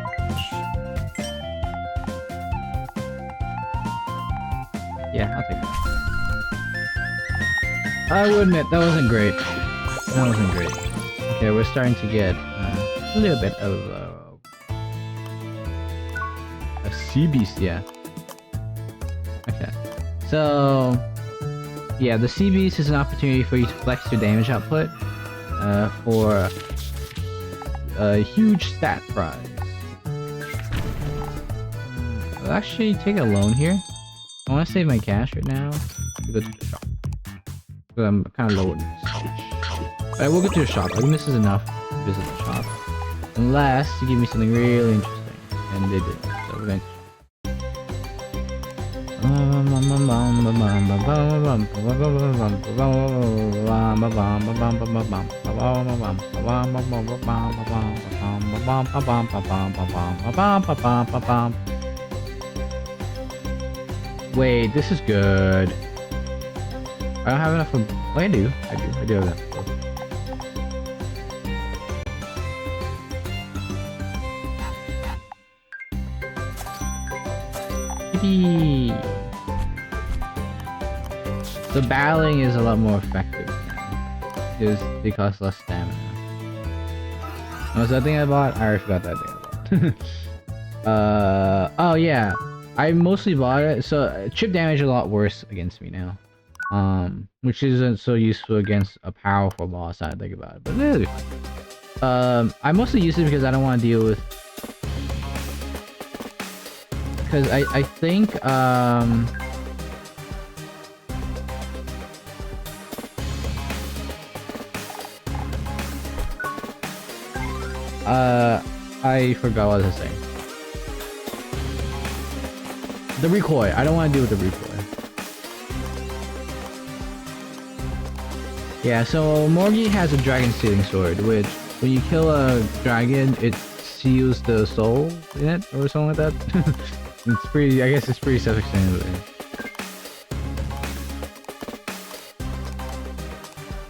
Yeah, I'll take that. I will admit, that wasn't great. That wasn't great. Okay, we're starting to get a little bit of a sea beast, yeah. Okay. So... yeah, the sea beast is an opportunity for you to flex your damage output for a huge stat prize. I'll actually take a loan here. I want to save my cash right now to go to the shop. So I'm kind of low in this. Alright, we'll go to the shop. I think this is enough to visit the shop. Unless you give me something really interesting. And they did. So we're going to... wait, this is good. I don't have enough of... well, I do have enough. Yippee! The battling is a lot more effective now, because they cost less stamina. What was that thing I bought? I already forgot that thing I bought. Oh yeah, I mostly bought it, so chip damage is a lot worse against me now. Which isn't so useful against a powerful boss, I think about it, but it'll be fine. I mostly use it because I don't want to deal with... because I think, I forgot what I was saying. The recoil. I don't want to deal with the recoil. Yeah, so Morgie has a dragon stealing sword, which when you kill a dragon, it seals the soul in it, or something like that. It's pretty, I guess it's pretty self-explanatory.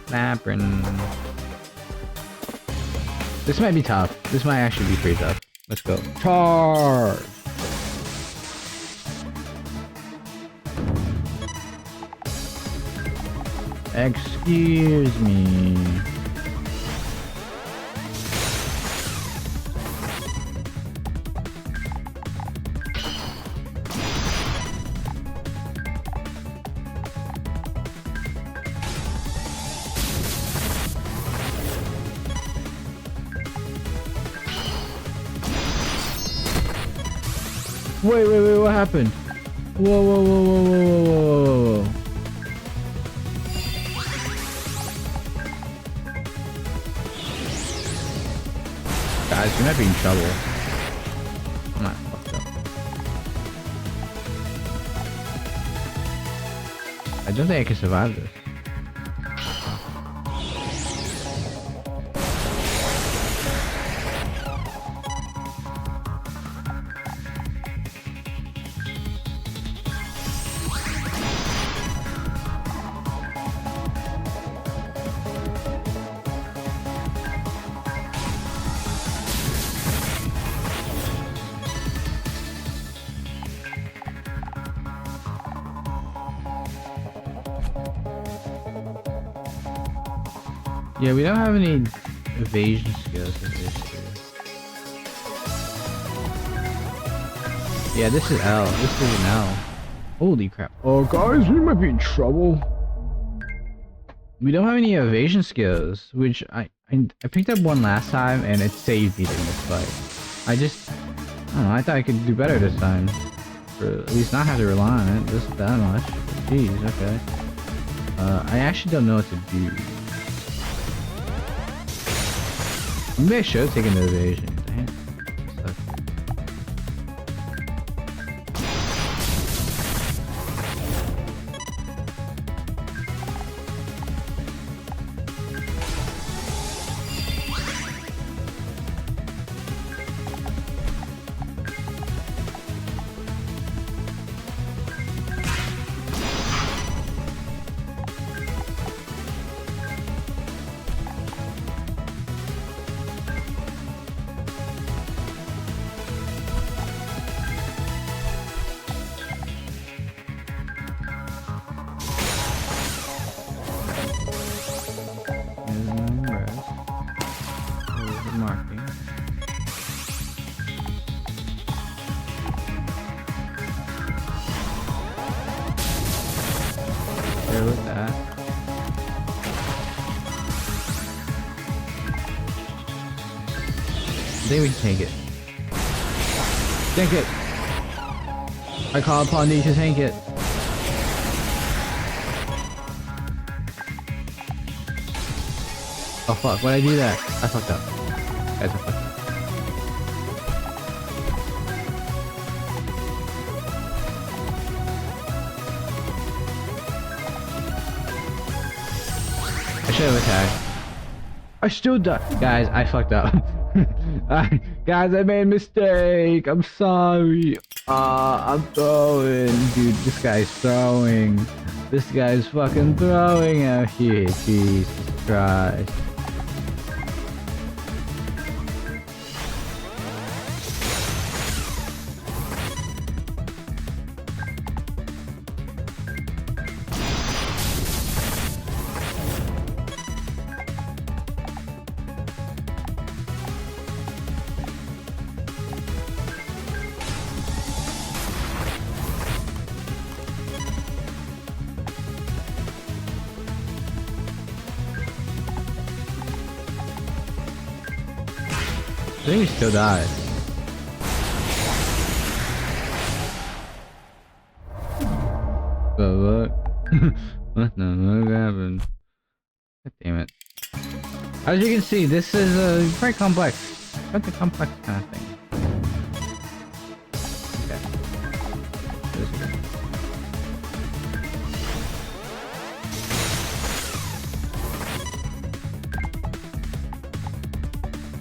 Laprin. This might be tough. This might actually be pretty tough. Let's go. Charge! Excuse me. Wait, what happened? Whoa. Guys, we might be in trouble. I'm not fucked up. I don't think I can survive this. Yeah, we don't have any evasion skills in this here. Yeah, this is L. This is an L. Holy crap. Oh, guys, we might be in trouble. We don't have any evasion skills, which I picked up one last time and it saved me during this fight. I don't know, I thought I could do better this time. Or at least not have to rely on it just that much. Jeez, okay. I actually don't know what to do. Maybe I should have taken the evasion. Damn. Marking. There with that. I think we can tank it. Tank it! I call upon thee to tank it. Oh fuck, why'd I do that? I fucked up. Guys, I fucked up. I should have attacked. I still died. Guys, I fucked up. Guys, I made a mistake. I'm sorry. I'm throwing. Dude, this guy's throwing. This guy's fucking throwing out here. Jesus Christ. I think he still died. But look. What the fuck happened? God damn it. As you can see, this is quite complex. Quite the complex kind of thing.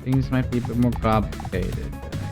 Things might be a bit more complicated than I expected.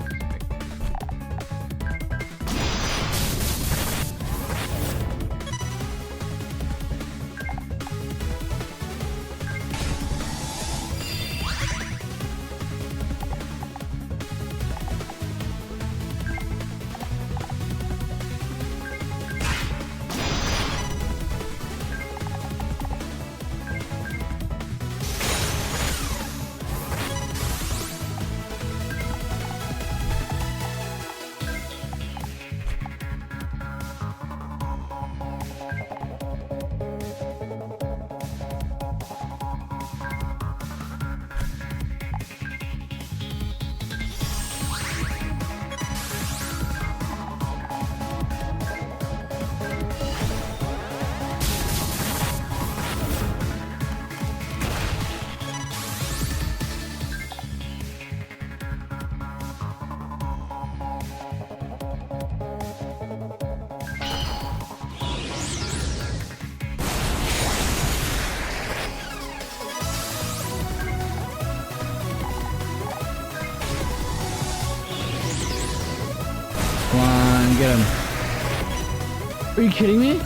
Come on, get him. Are you kidding me?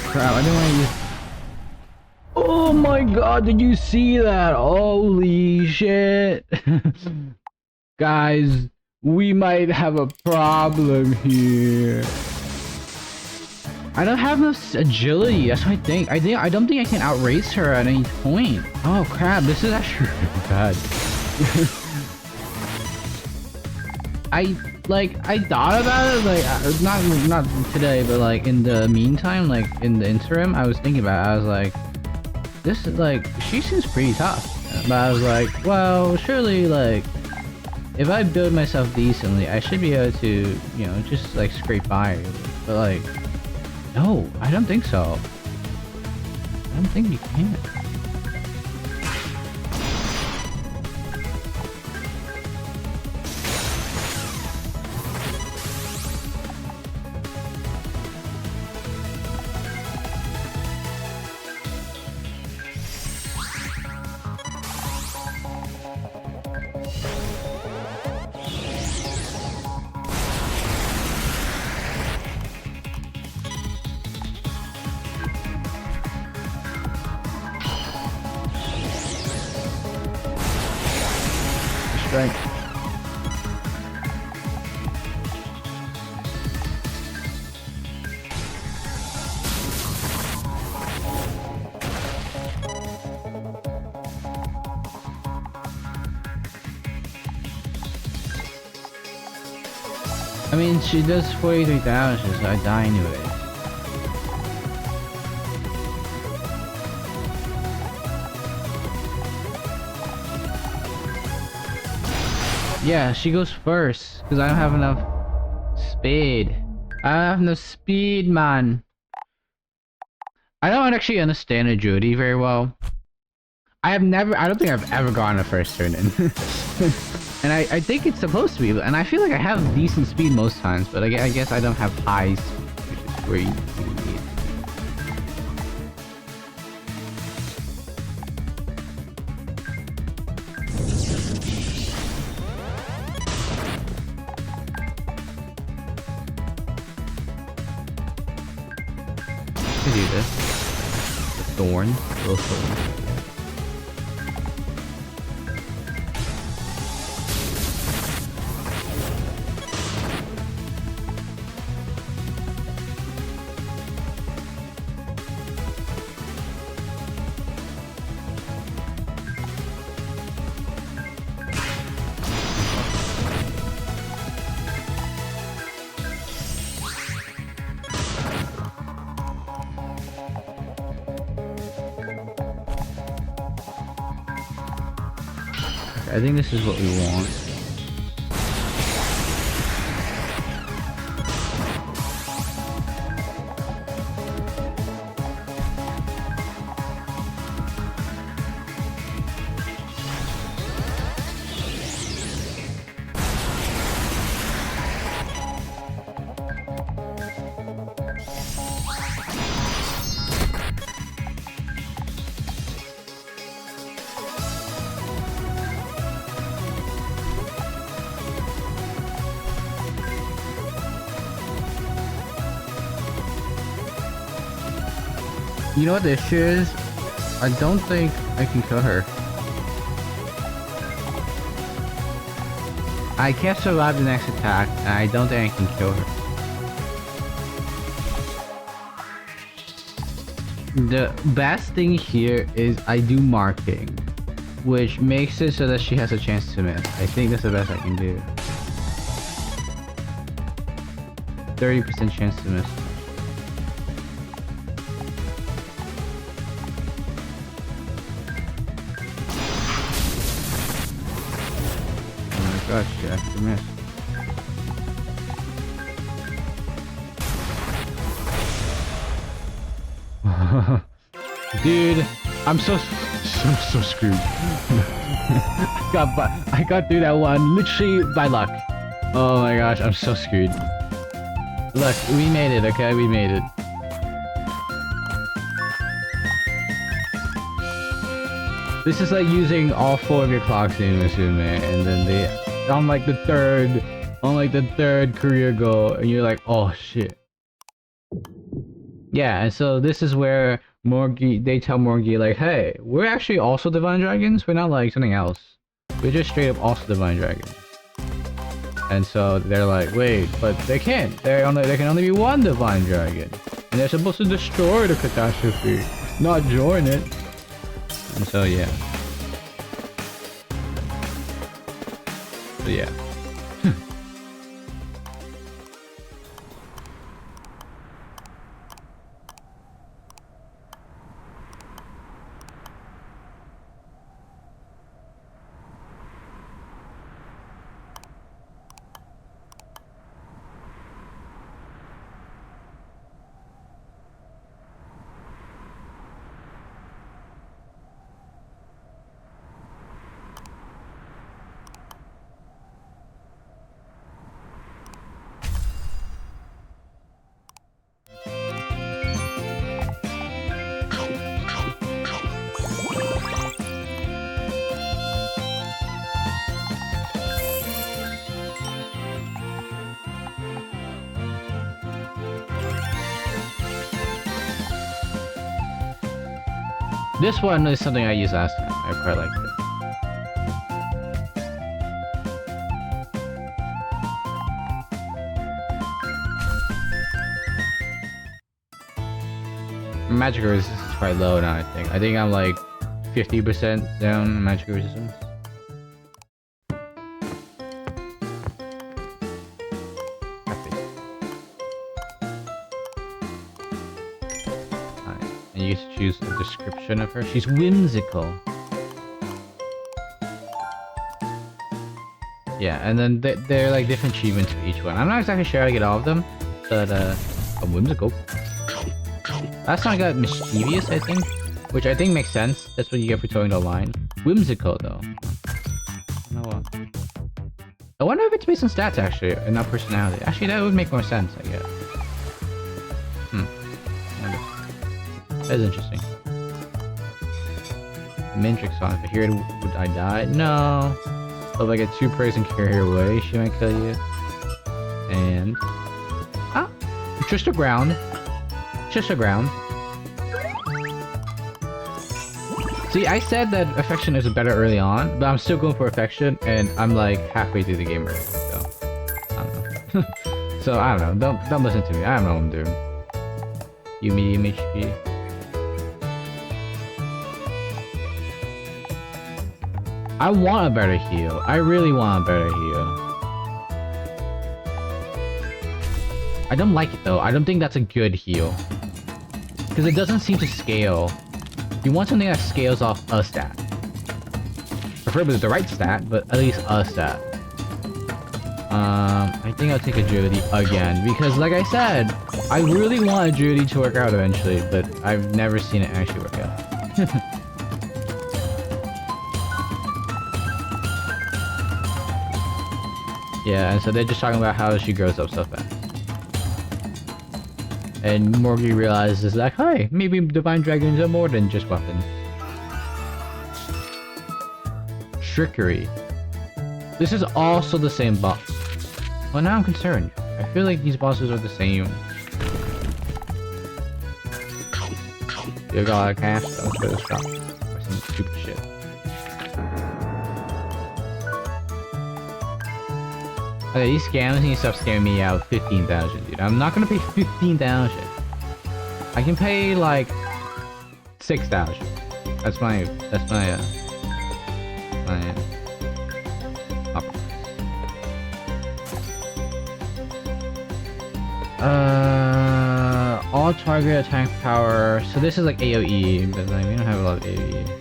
Crap, I didn't want to use... Oh my god, did you see that? Holy shit. Guys, we might have a problem here. I don't have enough agility, that's what I think. I don't think I can outrace her at any point. Oh crap, this is actually really bad. I thought about it, like, not today, but like in the meantime, like in the interim, I was thinking about it. I was like, this is like, she seems pretty tough. But I was like, well, surely, like, if I build myself decently, I should be able to, you know, just like scrape by. But like, no, I don't think so. I don't think you can. Strength. I mean, she does 43,000, so I die anyway. Yeah, she goes first, because I don't have enough speed. I don't have enough speed, man. I don't actually understand a Judy very well. I don't think I've ever gotten a first turn in. And I think it's supposed to be, and I feel like I have decent speed most times, but I guess I don't have high speed, which is where you need it. I can do this. The thorn, little thorn. I think this is what we want. You know what the issue is? I don't think I can kill her. I can't survive the next attack, and I don't think I can kill her. The best thing here is I do marking, which makes it so that she has a chance to miss. I think that's the best I can do. 30% chance to miss. Gosh, she actually missed. Dude, I'm so screwed. I got through that one literally by luck. Oh my gosh, I'm so screwed. Look, we made it, okay? We made it. This is like using all 4 of your clocks in Imeserita, and then they on like the third career goal, and you're like, oh shit. Yeah, and so this is where they tell Morgie like, hey, we're actually also Divine Dragons. We're not like something else. We're just straight up also Divine Dragons. And so they're like, wait, but they can't. There can only be one Divine Dragon, and they're supposed to destroy the catastrophe, not join it. And so yeah. So yeah. This one is something I used last time. I quite liked it. Magic resistance is quite low now, I think. I think I'm like 50% down on magic resistance. And you get to choose a description of her. She's whimsical. Yeah, and then they're like different achievements for each one. I'm not exactly sure how to get all of them, but I'm whimsical. Last time I got mischievous, I think, which I think makes sense. That's what you get for towing the line. Whimsical, though. I don't know what. I wonder if it's based on stats, actually, and not personality. Actually, that would make more sense, I guess. That is interesting. Matrix song. If I hear it, would I die? No. But if I get too praised and carry her away, she might kill you. And... ah! Just a ground. Just a ground. See, I said that affection is better early on, but I'm still going for affection, and I'm like halfway through the game already, so... I don't know. So, I don't know. Don't listen to me. I don't know what I'm doing. You medium HP. I want a better heal. I really want a better heal. I don't like it though. I don't think that's a good heal. Because it doesn't seem to scale. You want something that scales off a stat. Preferably the right stat, but at least a stat. I think I'll take agility again. Because like I said, I really want agility to work out eventually, but I've never seen it actually work out. Yeah, and so they're just talking about how she grows up so fast. And Morgie realizes like, hey, maybe divine dragons are more than just weapons. Trickery. This is also the same boss. Well, now I'm concerned. I feel like these bosses are the same. You got a cash? Let's go to the shop. Or some stupid shit. Okay, these scams and stuff scaring me out. 15,000, dude. I'm not gonna pay 15,000. I can pay like 6,000. That's my all target attack power. So this is like AoE, but like we don't have a lot of AoE.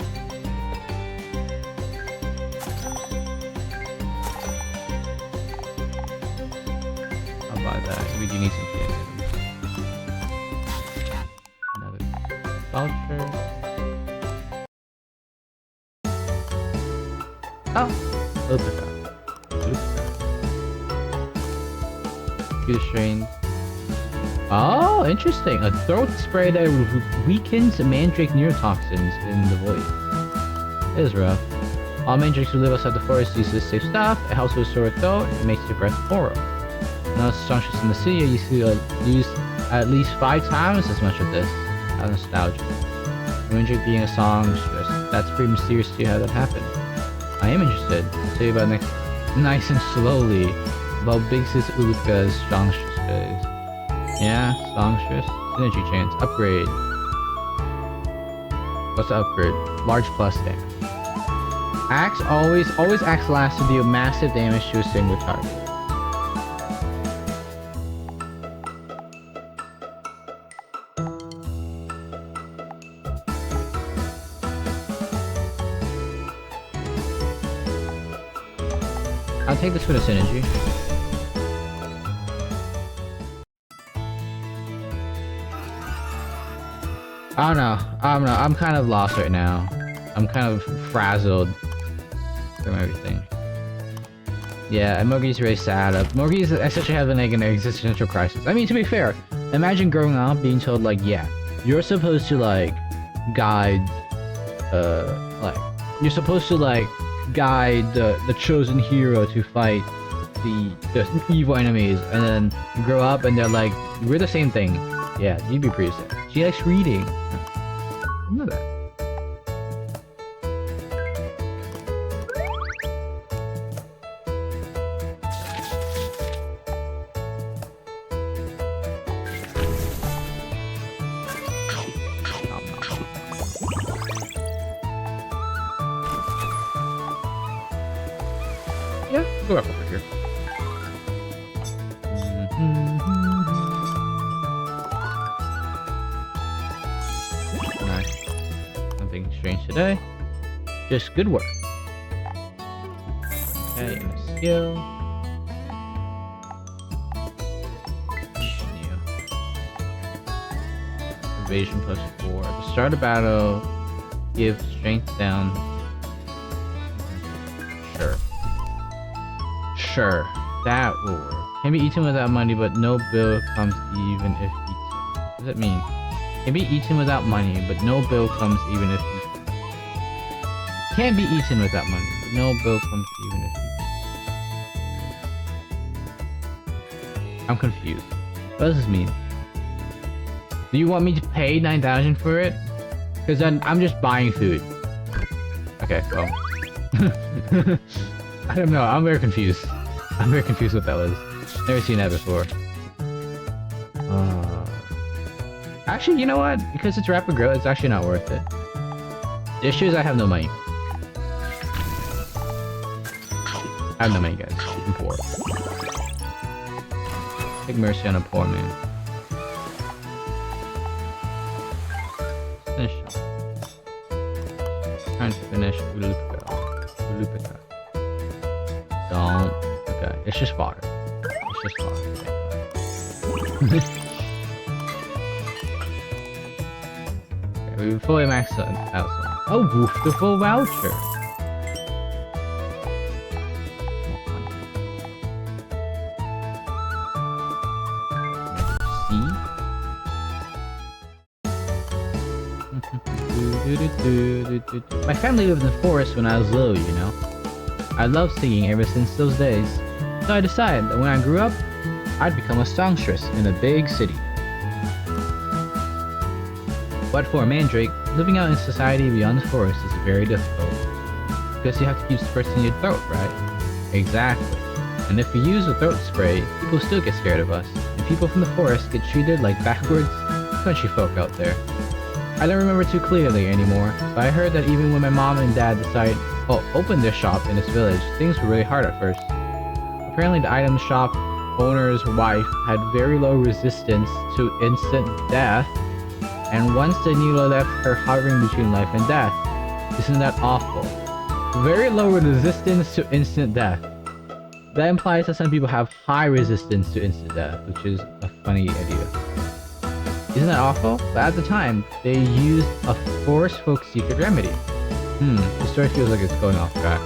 We do need some key items. Another voucher. Oh! Open that. Few strains. Oh, interesting. A throat spray that weakens mandrake neurotoxins in the voice. It is rough. All mandrakes who live outside the forest use this safe stuff. It helps with sore throat. It makes your breath oral. Now songstress in the city, you used to use at least 5 times as much of this. How nostalgic. Mandrake being a songstress. That's pretty mysterious to you how that happened. I am interested. I'll tell you about next nice and slowly. About Big Sis Uruka's songstress phase. Yeah, songstress. Synergy chance. Upgrade. What's the upgrade? Large plus damage. Axe always axe last to deal massive damage to a single target. I'll take this for the synergy. I don't know. I'm kind of lost right now. I'm kind of frazzled from everything. Yeah, and Morgie's really sad. Morgie's essentially having like an existential crisis. I mean, to be fair, imagine growing up being told like, yeah, you're supposed to like guide, you're supposed to like guide the chosen hero to fight the evil enemies, and then you grow up and they're like, we're the same thing. Yeah, you'd be pretty sad. She likes reading. I know that. go back over here. Nice. Nothing strange today. Just good work. Okay, and a skill. Evasion +4. At the start of battle, give strength down. Sure, that will work. Can be eaten without money, but no bill comes even if eaten. What does that mean? Can be eaten without money, but no bill comes even if eaten. Can be eaten without money, but no bill comes even if eaten. I'm confused. What does this mean? Do you want me to pay 9,000 for it? Because then I'm just buying food. Okay, well. I don't know, I'm very confused. I'm very confused what that was. Never seen that before. Actually, you know what? Because it's rapid growth, it's actually not worth it. The issue is I have no money. I have no money, guys. I'm poor. Take mercy on a poor man. Finish. Trying to finish Ulupika. Don't. Okay, it's just fodder. It's just fodder. Okay, we fully maxed out. Oh, woof the full voucher. My family lived in the forest when I was little, you know. I loved singing ever since those days. So I decided that when I grew up, I'd become a songstress in a big city. But for a mandrake, living out in society beyond the forest is very difficult. Because you have to keep suppressing your throat, right? Exactly. And if we use a throat spray, people still get scared of us. And people from the forest get treated like backwards country folk out there. I don't remember too clearly anymore, but I heard that even when my mom and dad opened their shop in this village, things were really hard at first. Apparently the item shop owner's wife had very low resistance to instant death, and once the needle left her hovering between life and death. Isn't that awful? Very low resistance to instant death. That implies that some people have high resistance to instant death, which is a funny idea. Isn't that awful? But at the time, they used a forest folk secret remedy. The story feels like it's going off track.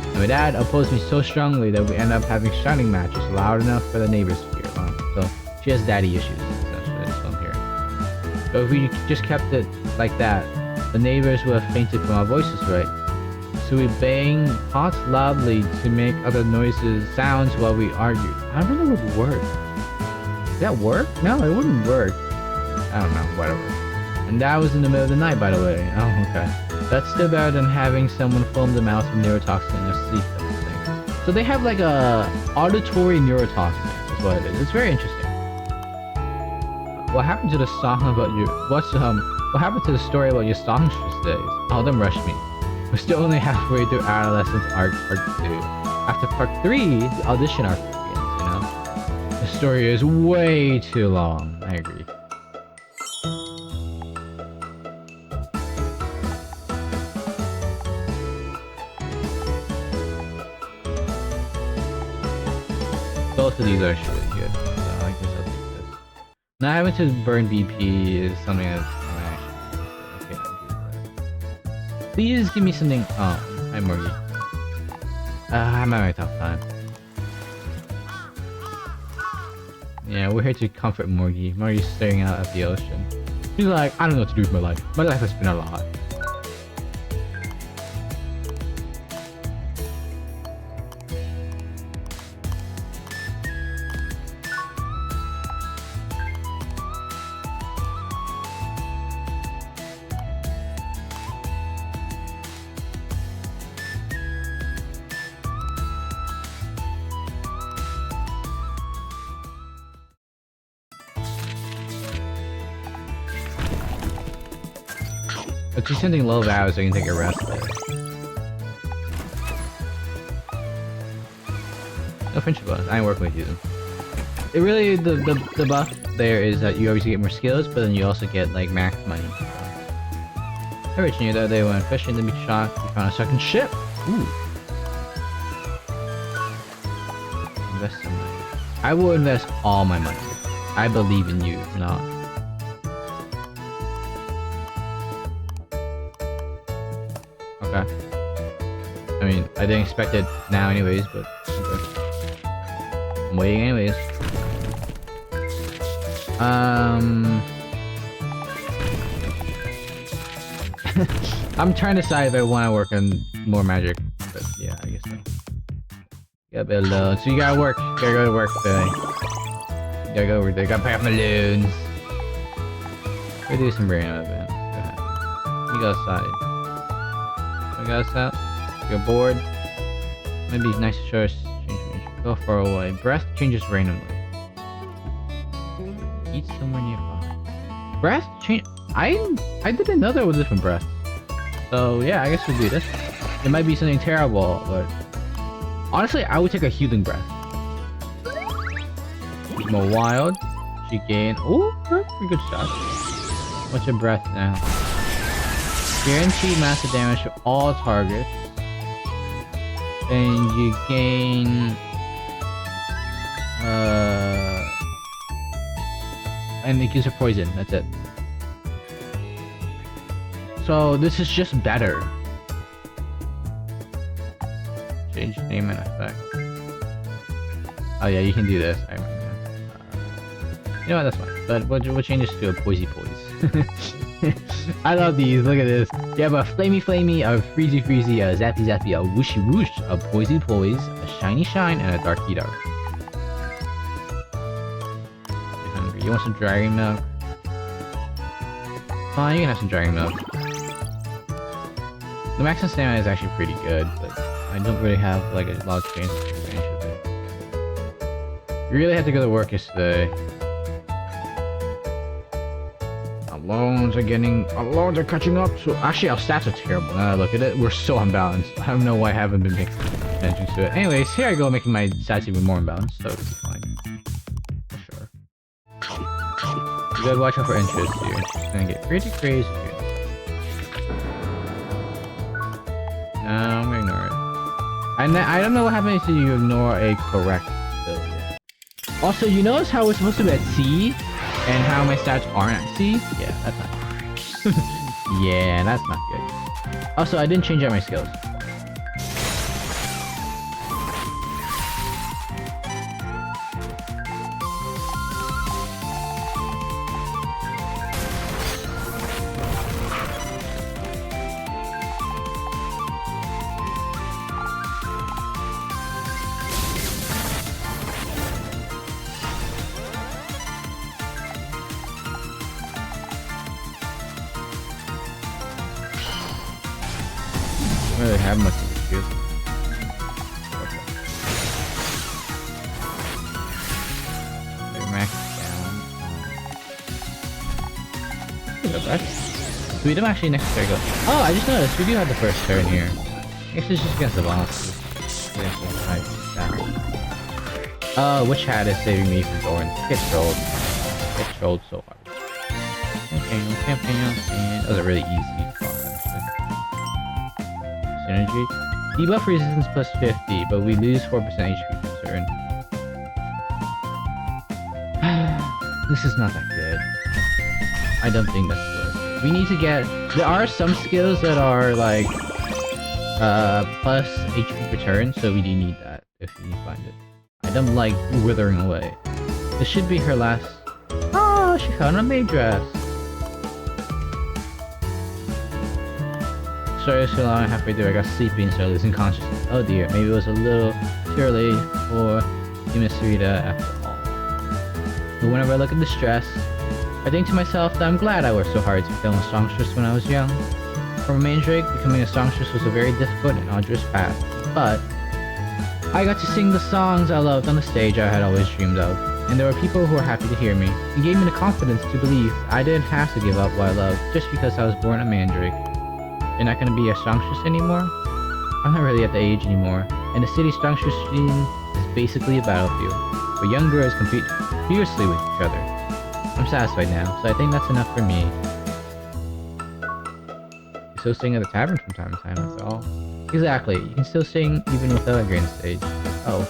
And my dad opposed me so strongly that we ended up having shouting matches loud enough for the neighbors to hear. So she has daddy issues, essentially, that's what I'm hearing. But if we just kept it like that, the neighbors would have fainted from our voices, right? So we bang pots loudly to make other sounds while we argued. I don't know what would work. Does that work? No, it wouldn't work. I don't know, whatever. And that was in the middle of the night, by the way. Oh, okay. That's still better than having someone foam them out from neurotoxin in their sleep, I think. So they have like a auditory neurotoxin, is what it is. It's very interesting. What happened to the song about your... what happened to the story about your songstress days? Oh, don't rush me. We're still only halfway through Adolescence Arc Part 2. After Part 3, the audition arc begins, you know? The story is way too long. I agree. Both of these are actually really good, so I guess I'll take this. Not having to burn BP is something that's okay, I'll do that. Please give me something. Oh, hi Morgie. I'm at my top time. Yeah, we're here to comfort Morgie. Morgie's staring out at the ocean. She's like, I don't know what to do with my life. My life has been a lot. Do something low value so you can take a rest there. No friendship bonus. I ain't working with you then. It really, the buff there is that you obviously get more skills, but then you also get like max money. Originally the other day when fishing, then we shocked, we found a second ship. Ooh. Invest some money. I will invest all my money. I believe in you, if not. Okay. I mean, I didn't expect it now anyways, but okay. I'm waiting anyways. I'm trying to decide if I want to work on more magic, but yeah, I guess so. Yeah, but so you gotta work. You gotta go to work today. You gotta go over there. Gotta pick up balloons. Go do some random events. Go ahead. You go outside. You go outside. You're bored. Maybe it's nice to show us. Go far away. Breath changes randomly. Eat somewhere nearby. Breath change. I didn't know there was different breaths. So yeah, I guess we'll do this. It might be something terrible, but honestly, I would take a healing breath. More wild. She gained. Ooh, pretty good shot. What's your breath now? Guaranteed massive damage to all targets. And you gain. And it gives her poison. That's it. So this is just better. Change name and effect. Oh yeah, you can do this. I remember. You know what? That's fine. But we'll change this to a poisey poise. I love these. Look at this. You have a flamey flamey, a freezy freezy, a zappy zappy, a whooshy whoosh, a poisey poise, a shiny shine, and a darky dark. You're hungry. You want some dragon milk? Fine, you can have some dragon milk. The maximum stamina is actually pretty good, but I don't really have like a lot of chances to advantage of it. You really have to go to work yesterday. Loans are catching up. So actually, our stats are terrible. Now that I look at it, we're so unbalanced. I don't know why I haven't been making attention to it. Anyways, here I go making my stats even more imbalanced, so it's fine. Sure. You gotta watch out for interest here. It's gonna get pretty crazy here. No, I'm gonna ignore it. And I don't know what happens if you ignore a correct build yet. Also, you notice how we're supposed to be at C? And how my stats aren't at C? Yeah, that's not good. Yeah, that's not good. Also, I didn't change out my skills. I don't really have much of this. Okay. They're maxed down. Go back. We don't actually necessarily go. Oh, I just noticed we do have the first turn here. I guess it's just against the boss. Which hat is saving me from Thorns? Get trolled. Get trolled so hard. That was a really easy boss, actually. Synergy. Debuff resistance plus 50, but we lose 4% HP per turn. This is not that good. I don't think that's worth it. We need to get... There are some skills that are like... plus HP per turn, so we do need that if you find it. I don't like withering away. This should be her last... Oh, she found a maid dress! Started so long, halfway through I got sleepy and started losing consciousness. Oh dear, maybe it was a little too early for Imeserita after all. But whenever I look at this dress, I think to myself that I'm glad I worked so hard to become a songstress when I was young. For a mandrake, becoming a songstress was a very difficult and arduous path, but I got to sing the songs I loved on the stage I had always dreamed of, and there were people who were happy to hear me. It gave me the confidence to believe I didn't have to give up what I loved just because I was born a mandrake. You're not gonna be a songstress anymore? I'm not really at the age anymore, and the city songstress scene is basically a battlefield, where young girls compete fiercely with each other. I'm satisfied now, so I think that's enough for me. You still sing at the tavern from time to time, that's all. Exactly, you can still sing even without a grand stage. Oh,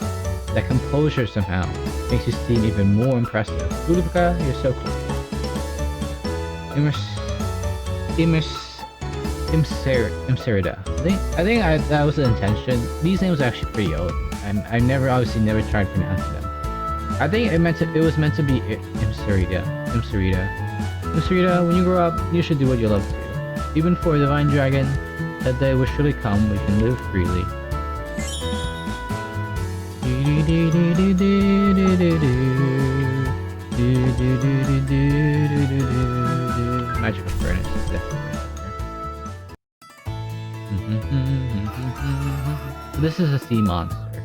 that composure somehow makes you seem even more impressive. Uruka, you're so cool. Imeserita. I think that was the intention. These names are actually pretty old, and I obviously never tried pronouncing them. I think it was meant to be Imeserita. Imeserita, when you grow up, you should do what you love to do. Even for a divine dragon, that day will surely come. We can live freely. Magical furnace is definitely there. This is a sea monster,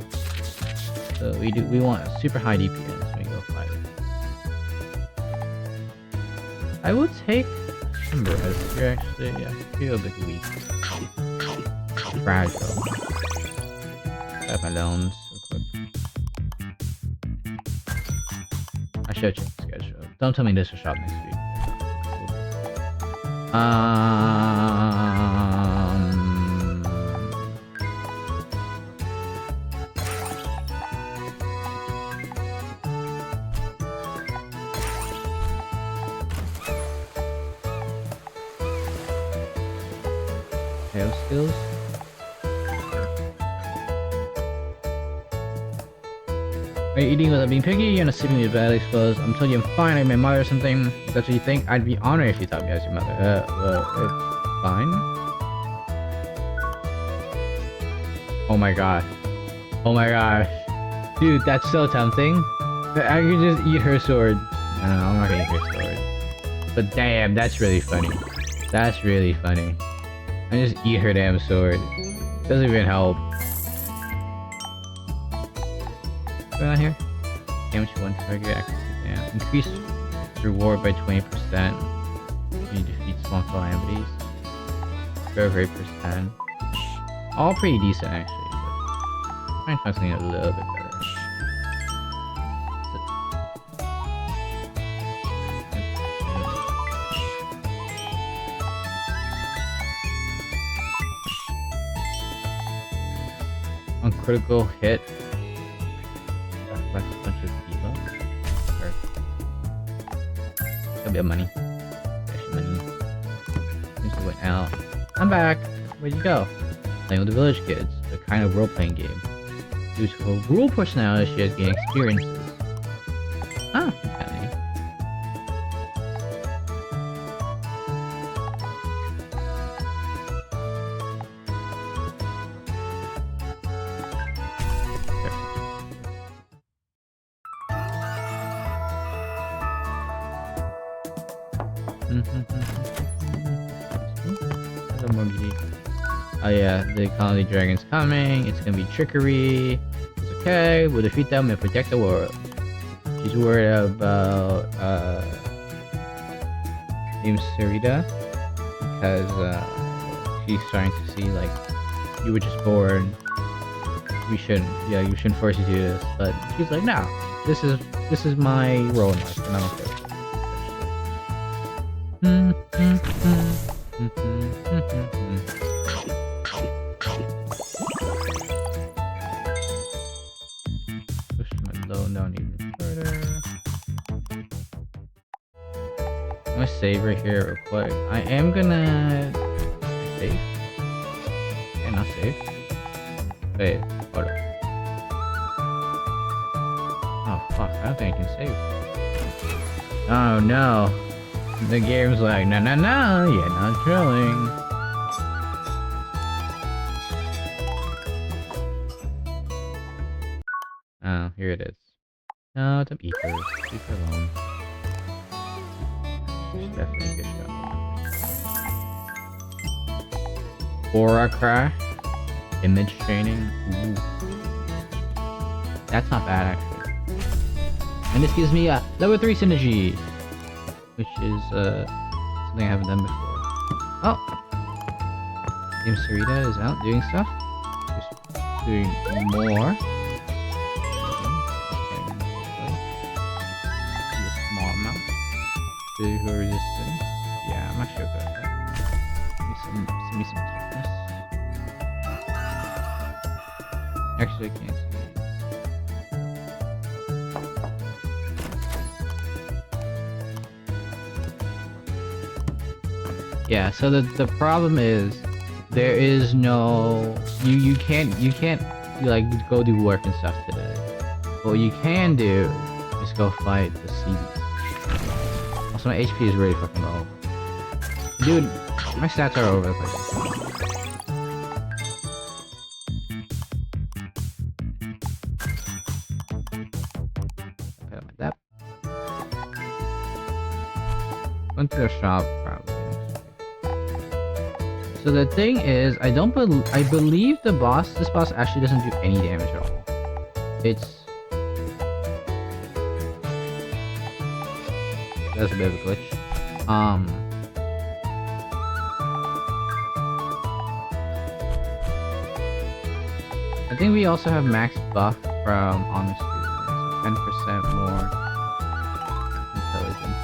so we want super high DPS when we go fight it. I will take Timber as you're actually you're a bit weak, fragile. Grab my loans real quick. I should check the schedule. Don't tell me this will shop next week. Hail skills. Are you eating without being picky? You're not sleeping in your bed, I suppose. I'm telling you I'm fine, I'm my mother or something. If that's what you think, I'd be honored if you thought me as your mother. It's fine. Oh my god. Oh my gosh. Dude, that's so tempting. I could just eat her sword. No, I'm not gonna eat her sword. But damn, that's really funny. That's really funny. I just eat her damn sword. Doesn't even help. What's going on here? Damage one target, accuracy down. Increase reward by 20% when you defeat small calamities. Grow rate %. All pretty decent actually, but I'm trying to find something a little bit better. On critical hit, reflects a bunch of debuffs. That'll be a money. Extra money. Seems to went out. I'm back. Where'd you go? Playing with the village kids, a kind of role-playing game. Due to her rural personality, she has gained experiences. Ah, that's kind of neat. Oh yeah, the colony dragon's coming. It's gonna be trickery. It's okay. We'll defeat them and protect the world. She's worried about Imeserita because she's starting to see like you were just bored. You shouldn't force you to do this. But she's like, no, this is my role in life, and I'm okay. Push my low down even further. I'm gonna save right here real quick. I am gonna save. And not save. Wait, hold up. Oh fuck, I don't think I can save. Oh no. The game's like, no, you're not drilling. Oh, here it is. No, don't eat her. Leave her alone. She's definitely a good shot. Aura crash. Image training. Ooh. That's not bad, actually. And this gives me a level 3 synergy. Which is something I haven't done before. Oh! Imeserita is out doing stuff. Just doing more. to her resistance. Yeah, I'm actually good at that. Give me some toughness. Actually, I can't see. Yeah, so the problem is there is no you can't like go do work and stuff today. What you can do is go fight the CDs. Also, my HP is really fucking low. Dude, my stats are over the place. Okay, like that. Went to the shop, probably. So the thing is, I believe this boss actually doesn't do any damage at all. That's a bit of a glitch. I think we also have max buff from honest students, 10% more intelligence.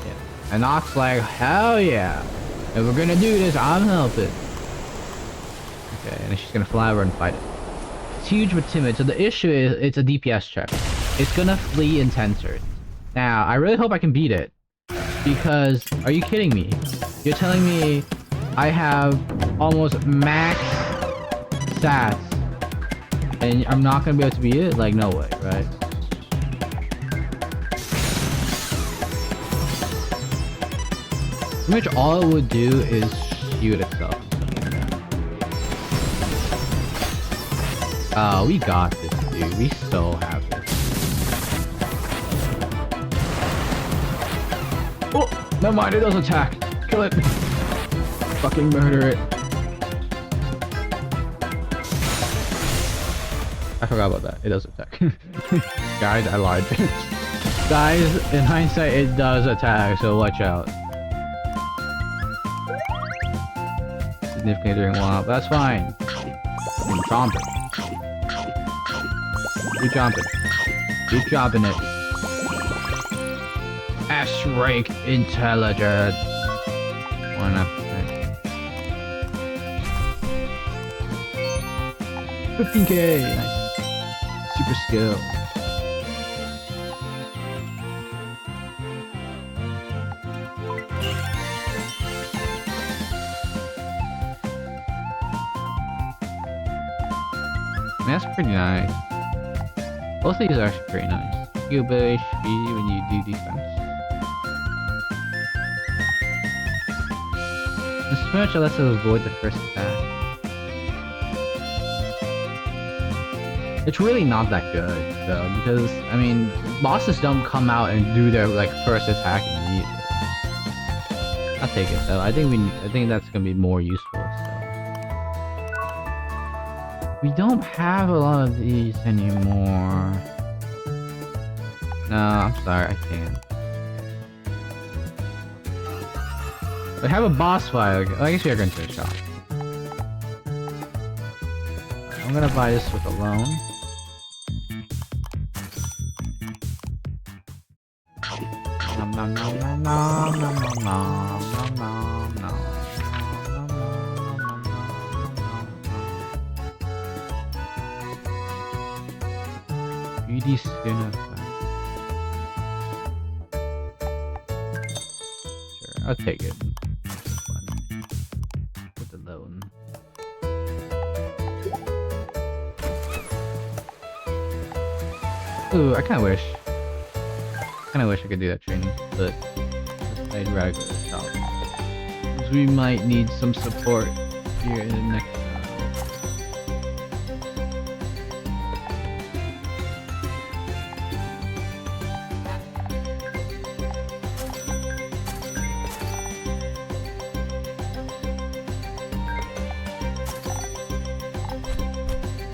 Yeah. And Ox like, hell yeah! If we're gonna do this, I'm helping. Okay, and then she's gonna fly over and fight it. It's huge but timid, so the issue is it's a DPS check. It's gonna flee in 10 turns. Now, I really hope I can beat it. Because, are you kidding me? You're telling me I have almost max stats and I'm not gonna be able to beat it? Like, no way, right? Pretty much all it would do is shoot itself. Oh, we got this, dude. We so have this. Oh, never mind. It does attack. Kill it. Fucking murder it. I forgot about that. It does attack. Guys, I lied. Guys, in hindsight, it does attack, so watch out. Significantly during one up. That's fine. I'm chomping. Keep chomping. Keep chomping it. S-rank intelligence. One up. 15k. Nice. Super skill. That's pretty nice. Both of these are actually pretty nice. You get a bit of HP when you do defense. This pretty much lets us avoid the first attack. It's really not that good though, because I mean, bosses don't come out and do their like first attack immediately. I'll take it though. I think that's gonna be more useful. We don't have a lot of these anymore. No, I'm sorry, I can't. We have a boss fight. I guess we are going to a shop. I'm gonna buy this with a loan. Nom nom nom nom nom nom nom nom nom nom. Skin effect. Sure, I'll take it. With the loan. Ooh, I kinda wish I could do that training, but I'd rather go to the shop. Because we might need some support here in the next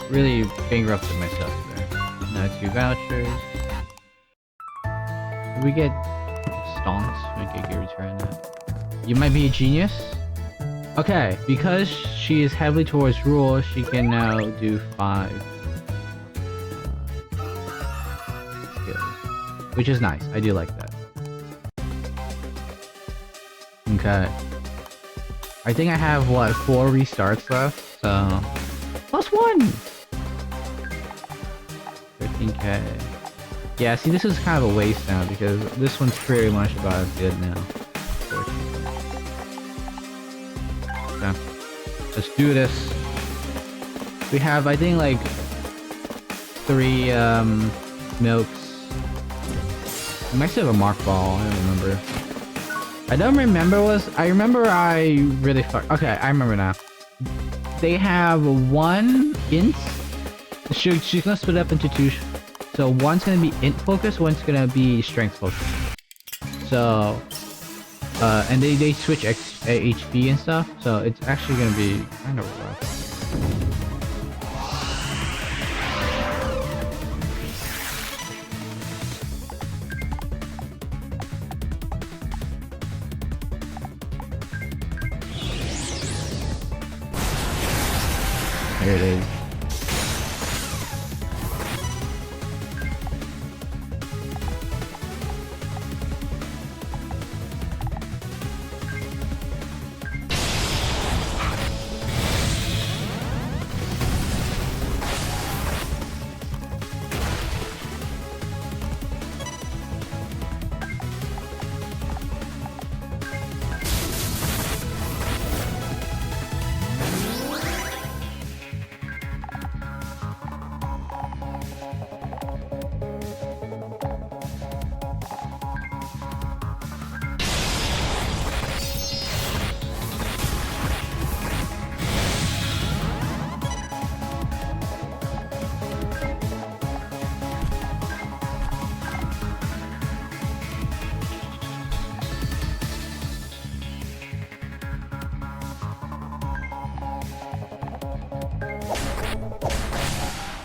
really bankrupted myself there. Now 2 vouchers. Did we get stonks? Okay, get return that. You might be a genius? Okay, because she is heavily towards rule, she can now do 5 skills. which is nice. I do like that. Okay. I think I have, what, 4 restarts left, so... +1! 13k. Yeah, see, this is kind of a waste now, because this one's pretty much about as good now. Okay. Let's do this. We have, I think, like, 3, milks. We might still have a mark ball, I don't remember. I don't remember I remember I really okay, I remember now. They have 1 int. She's gonna split up into 2. So one's gonna be int focus, one's gonna be strength focus. So, and they switch HP and stuff. So it's actually gonna be kind of rough. There it is.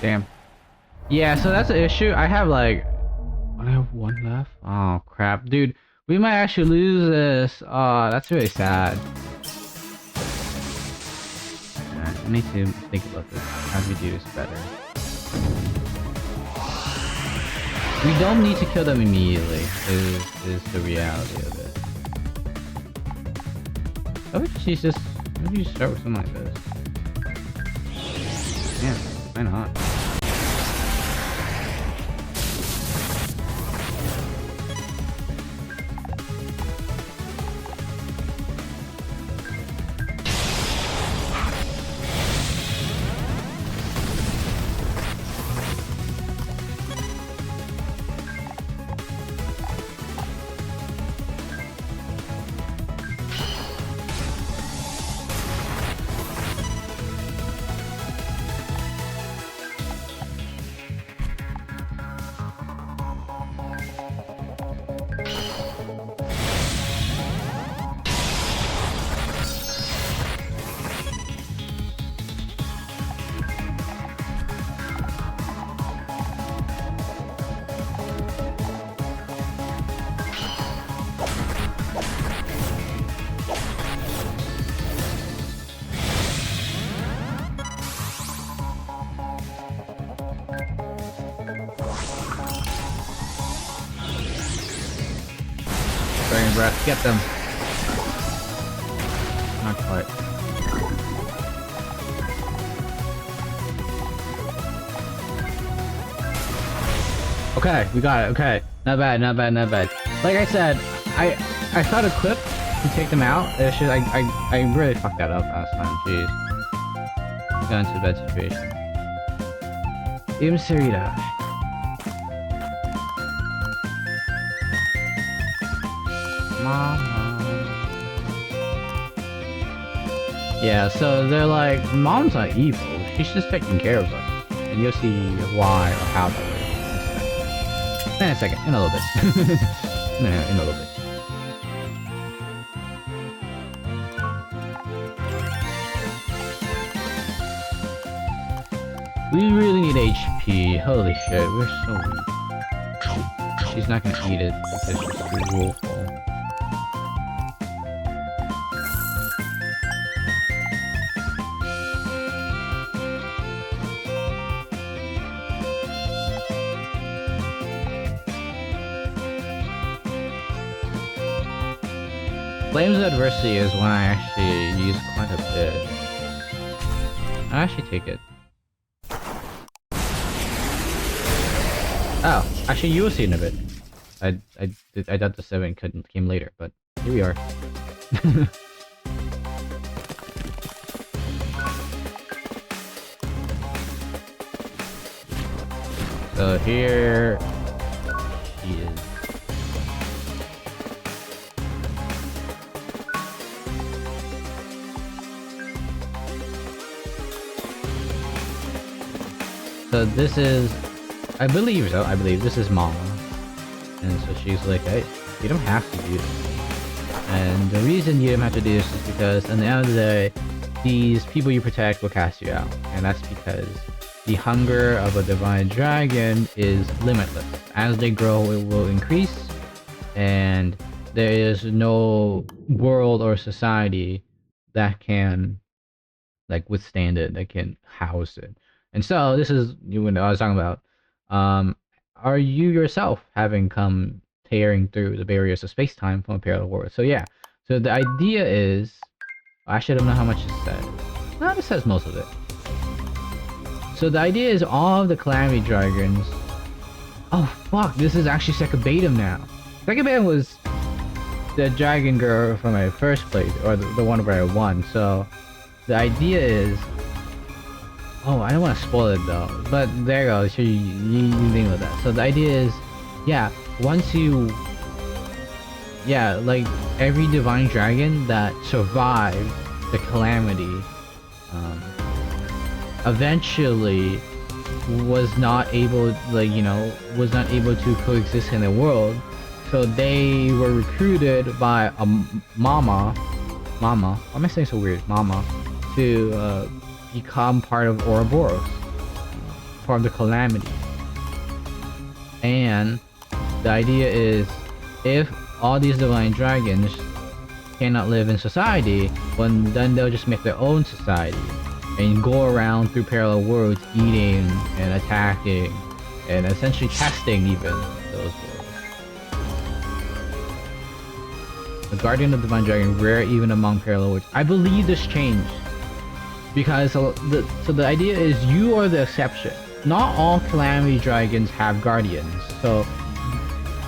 Damn. Yeah, so that's the issue. I have like... I have 1 left? Oh, crap. Dude, we might actually lose this. Oh, that's really sad. Alright, I need to think about this. How do we do this better? We don't need to kill them immediately, is the reality of it. I would just use this... Maybe you start with something like this. Yeah, why not? Dragon Breath, get them. Not quite. Okay, we got it. Okay, not bad, not bad, not bad. Like I said, I thought a clip to take them out. It's just I really fucked that up last time. Jeez, got into a bad situation. Imeserita. Mama. Yeah, so they're like, Mom's not evil. She's just taking care of us, and you'll see why or how that is in a second. In a little bit. No, in a little bit. We really need HP. Holy shit, we're so weak. She's not gonna eat it because she's too woeful. Flames of Adversity is one I actually use quite a bit. I actually take it. Oh, actually you will see in a bit. I thought the 7 came later, but here we are. So here he is. So this is, I believe this is Mama. And so she's like, hey, you don't have to do this. And the reason you don't have to do this is because at the end of the day, these people you protect will cast you out. And that's because the hunger of a divine dragon is limitless. As they grow, it will increase. And there is no world or society that can like withstand it, that can house it. And so this is when I was talking about, are you yourself having come tearing through the barriers of space-time from a parallel world? So yeah, so the idea is, I actually don't know how much it says. No, it says most of it. So the idea is all of the Calamity Dragons. Oh fuck, this is actually Secabatum now. Secabatum was the dragon girl from my first place, or the one where I won. So the idea is, oh, I don't want to spoil it though, but there you go. So you think about that. So the idea is, yeah, once you, yeah, like every divine dragon that survived the calamity, eventually was not able, like, you know, was not able to coexist in the world. So they were recruited by a mama. Why am I saying so weird? Mama, to become part of Ouroboros, part of the calamity. And the idea is, if all these divine dragons cannot live in society, well, then they'll just make their own society and go around through parallel worlds, eating and attacking and essentially testing even those worlds. The Guardian of Divine Dragon, rare even among parallel worlds. I believe this changed. Because so the idea is you are the exception. Not all Calamity Dragons have Guardians. So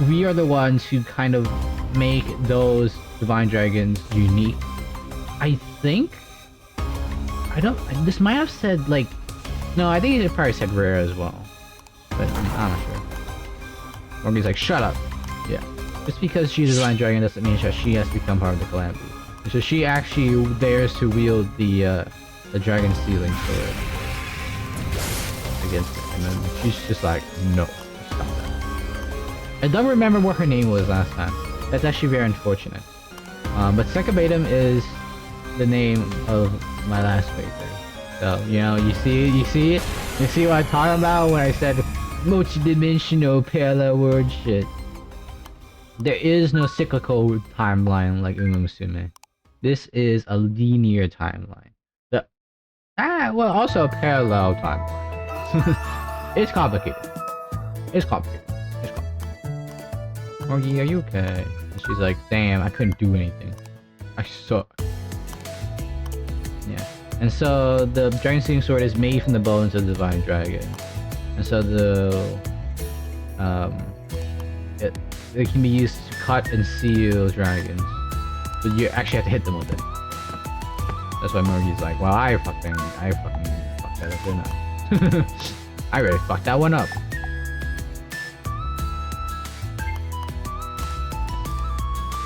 we are the ones who kind of make those Divine Dragons unique. I think? This might have said like... No, I think it probably said rare as well. But I'm not sure. Morgan's like, shut up. Yeah. Just because she's a Divine Dragon doesn't mean that she has to become part of the Calamity. So she actually dares to wield the dragon stealing sword against it, and then she's just like, no, stop that. I don't remember what her name was last time. That's actually very unfortunate. But Secabatum is the name of my last playthrough. So, you know, you see what I'm talking about when I said multi-dimensional parallel world shit. There is no cyclical timeline like Imeserita. This is a linear timeline. Well, also a parallel timeline. It's complicated. It's complicated. Morgie, are you okay? And she's like, damn, I couldn't do anything. I suck. Yeah. And so the Dragon Stealing Sword is made from the bones of the Divine Dragon. And so it can be used to cut and seal dragons. So you actually have to hit them with it. That's why Morgie's like, well, I fucking fucked that up, didn't I? I really fucked that one up.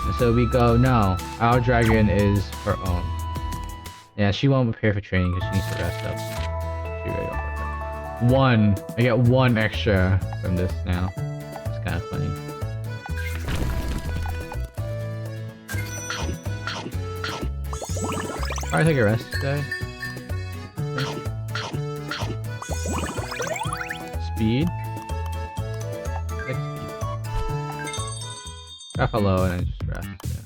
And so we go, no, our dragon is her own. Yeah, she won't prepare for training because she needs to rest up. She really don't like that. I get one extra from this now. It's kind of funny. Probably take a rest today. Speed. Like speed. Drop low and then just rest. Yeah.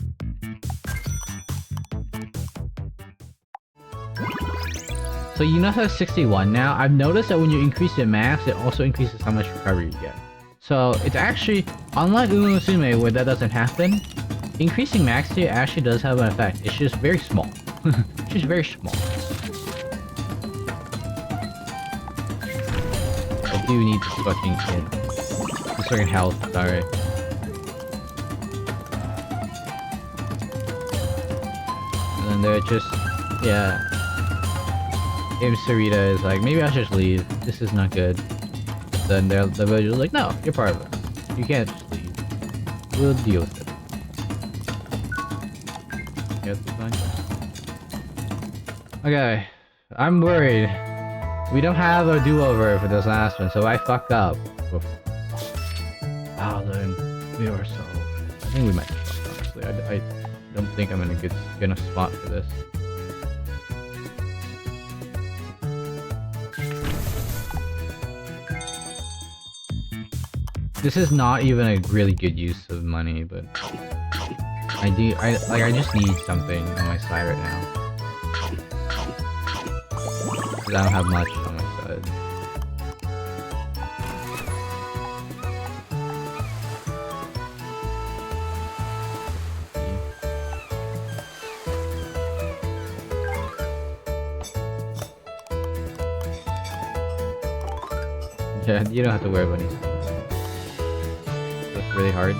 So you know how 61 now? I've noticed that when you increase your max, it also increases how much recovery you get. So it's actually, unlike Uno Musume where that doesn't happen, increasing max tier actually does have an effect. It's just very small. It's just very small. I do need this fucking kid. This fucking health, sorry. And then they're just, yeah. Imeserita is like, maybe I should just leave. This is not good. Then the villager's like, no, you're part of it. You can't just leave. We'll deal with it. Yeah, that's fine. Okay, I'm worried. We don't have a do-over for this last one, so I fuck up. Oh, then we are so. I think we might just fuck, honestly. I don't think I'm in a good enough spot for this. This is not even a really good use of money, but I just need something on my side right now. Because I don't have much on my side. Yeah, you don't have to worry about anything. It's really hard.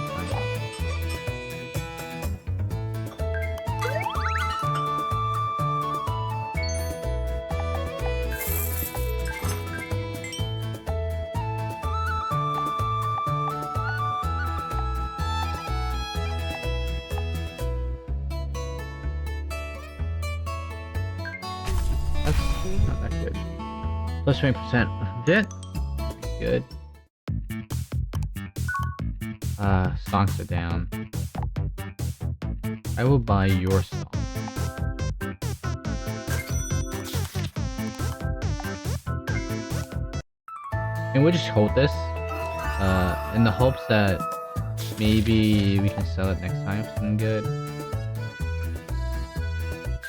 That's not that good. Plus 20%. Is it? Good. Stonks are down. I will buy your song. And we'll just hold this, in the hopes that maybe we can sell it next time for something good.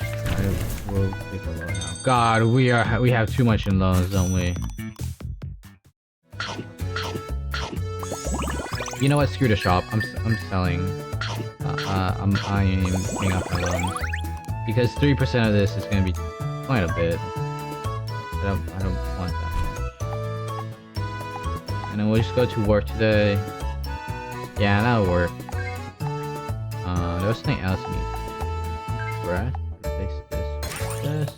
I will take a loan now. God, we have too much in loans, don't we? You know what? Screw the shop. I'm selling. I am paying off my loans because 3% of this is gonna be quite a bit. I don't want that much. And then we'll just go to work today. Yeah, that'll work. There was something else we need. Right? Replace this with this.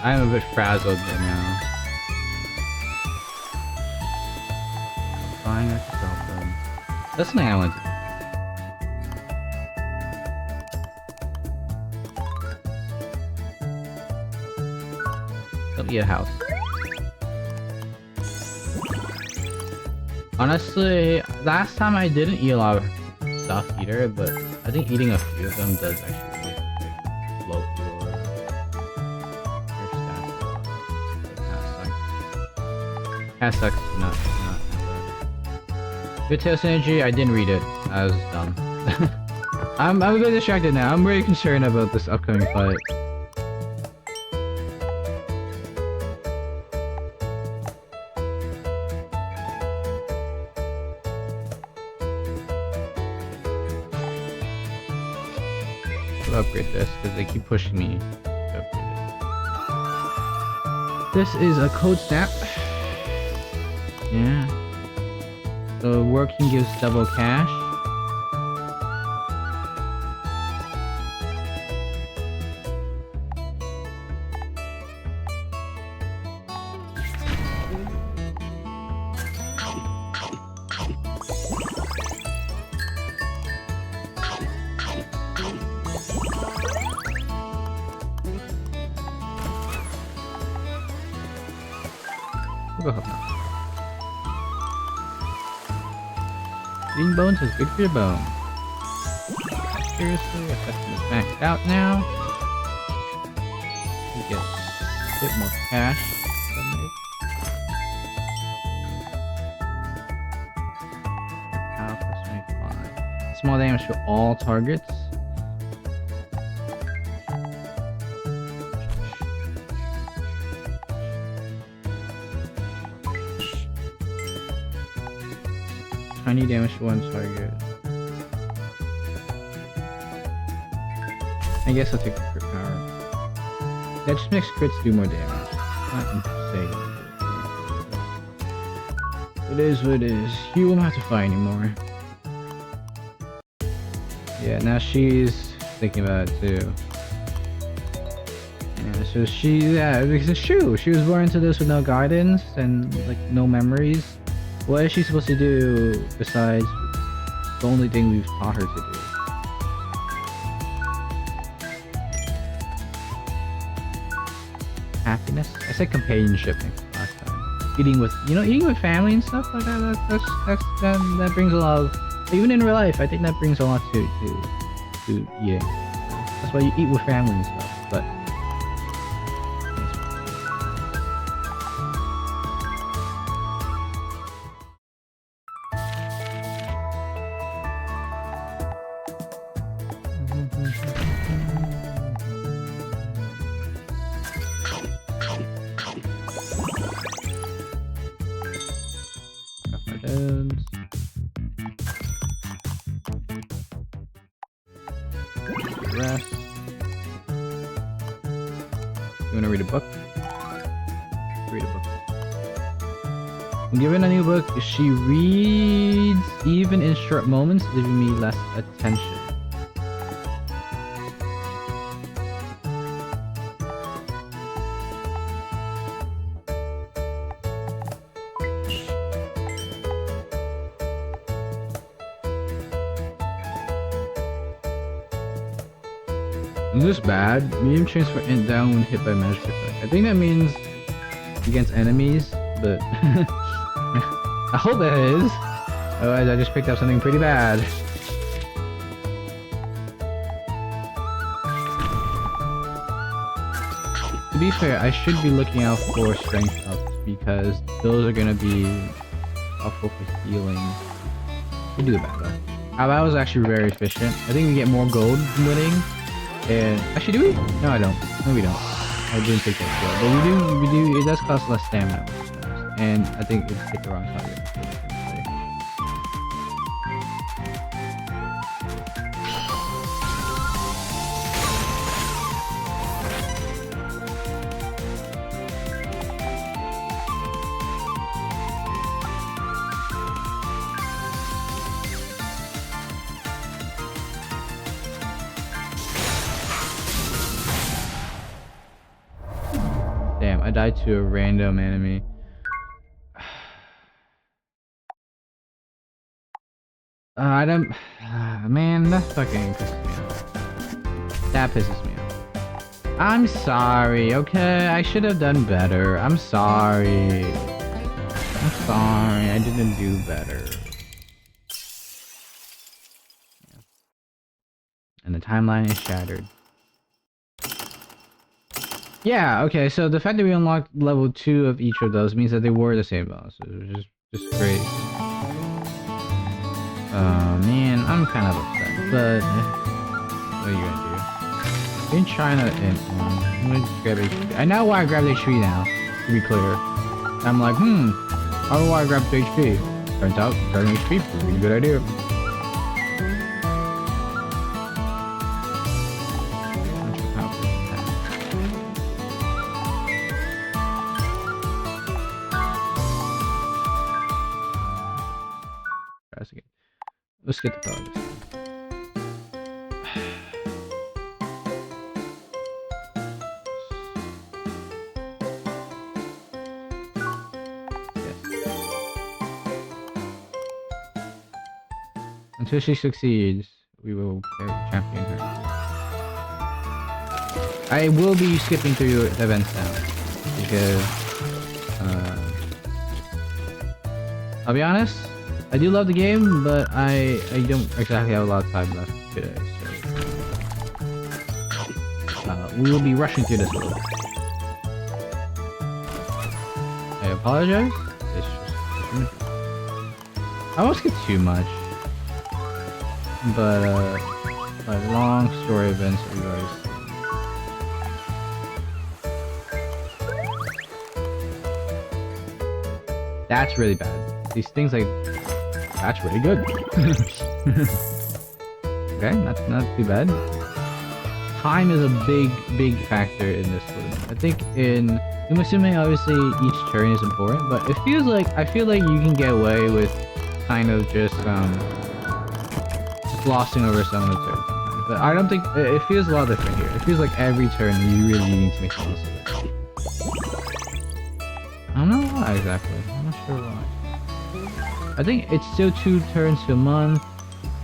I'm a bit frazzled right now. Buying a cell phone. That's something I want to do. Don't eat a house. Honestly, last time I didn't eat a lot of stuff either, but I think eating a few of them does actually really bloat your stats a lot. That sucks. Not Good Tail Synergy, I didn't read it. I was dumb. I'm a bit distracted now. I'm very concerned about this upcoming fight. I'll upgrade this because they keep pushing me to upgrade it. This is a code snap. Yeah. So working gives double cash. We'll go help now. Eating bones is good for your bone. Seriously, I got this maxed out now. We get a bit more cash. Power plus 25. Small damage to all targets. Tiny damage to one target. I guess I'll take the crit power. That just makes crits do more damage. Not insane. It is what it is. You won't have to fight anymore. Yeah, now she's thinking about it too. Yeah, so because it's true. She was born into this with no guidance and like no memories. What is she supposed to do besides the only thing we've taught her to do? Happiness? I said companionship last time. Eating with family and stuff like that. That brings a lot of, even in real life. I think that brings a lot to eating. That's why you eat with family and stuff. But rest. You wanna read a book? Read a book. When given a new book, she reads even in short moments, giving me less attention. Is this bad? Medium chance for int down when hit by magic effect. I think that means against enemies, but I hope that is. Otherwise I just picked up something pretty bad. To be fair, I should be looking out for strength ups because those are gonna be helpful for healing. We do that though. That was actually very efficient. I think we get more gold from winning. And actually, do we? No, I don't. No, we don't. I didn't take that skill. But we do. It does cost less stamina, and I think it hit the wrong target. Damn, I died to a random enemy. I don't... man, that fucking pisses me off. That pisses me off. I'm sorry, okay? I should have done better. I'm sorry. I'm sorry, I didn't do better. And the timeline is shattered. Yeah, okay, so the fact that we unlocked level 2 of each of those means that they were the same bosses, which is just great. Oh man, I'm kind of upset, but what are you gonna do? I've been trying to I'm gonna grab HP. I know why I grabbed HP now, to be clear. I'm like, I don't know why I grabbed HP. Turns out, grabbing HP is a really good idea. Let's get the power. Until she succeeds, we will champion her. I will be skipping through events now because I'll be honest, I do love the game, but I don't exactly have a lot of time left today. So we will be rushing through this a little bit. I apologize. It's just I won't skip too much. But like long story events that you guys see. That's really bad. These things like that's really good. Okay, that's not too bad. Time is a big factor in this one. I think in Imeserita, obviously each turn is important, but I feel like you can get away with kind of just glossing over some of the turns sometimes. But I don't think it feels a lot different here. It feels like every turn you really need to make the most of it. I don't know why exactly. I'm not sure why. I think it's still 2 turns to a month.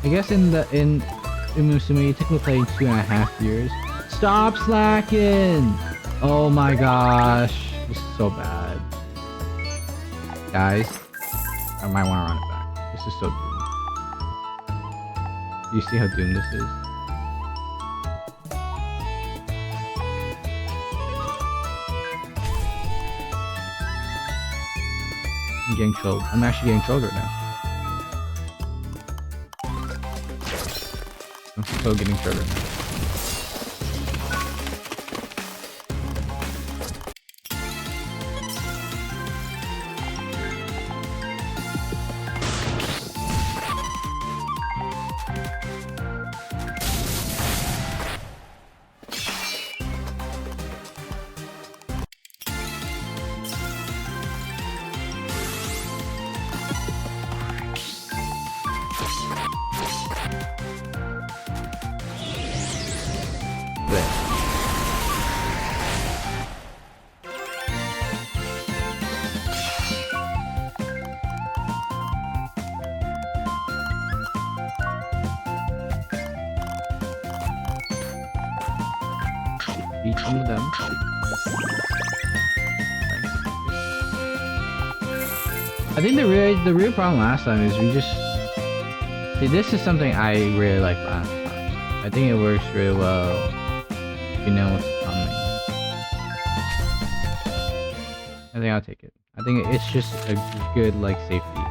I guess in Imeserita you technically playing 2.5 years. Stop slacking! Oh my gosh. This is so bad. Guys, I might want to run it back. This is so doomed. You see how doomed this is? I'm getting trolled. I'm actually getting trolled right now. I'm so getting trolled right now. Beat some of them. I think the real problem last time is we just see, this is something I really like last time. I think it works really well. You know what's coming. I think I'll take it. I think it's just a good like safety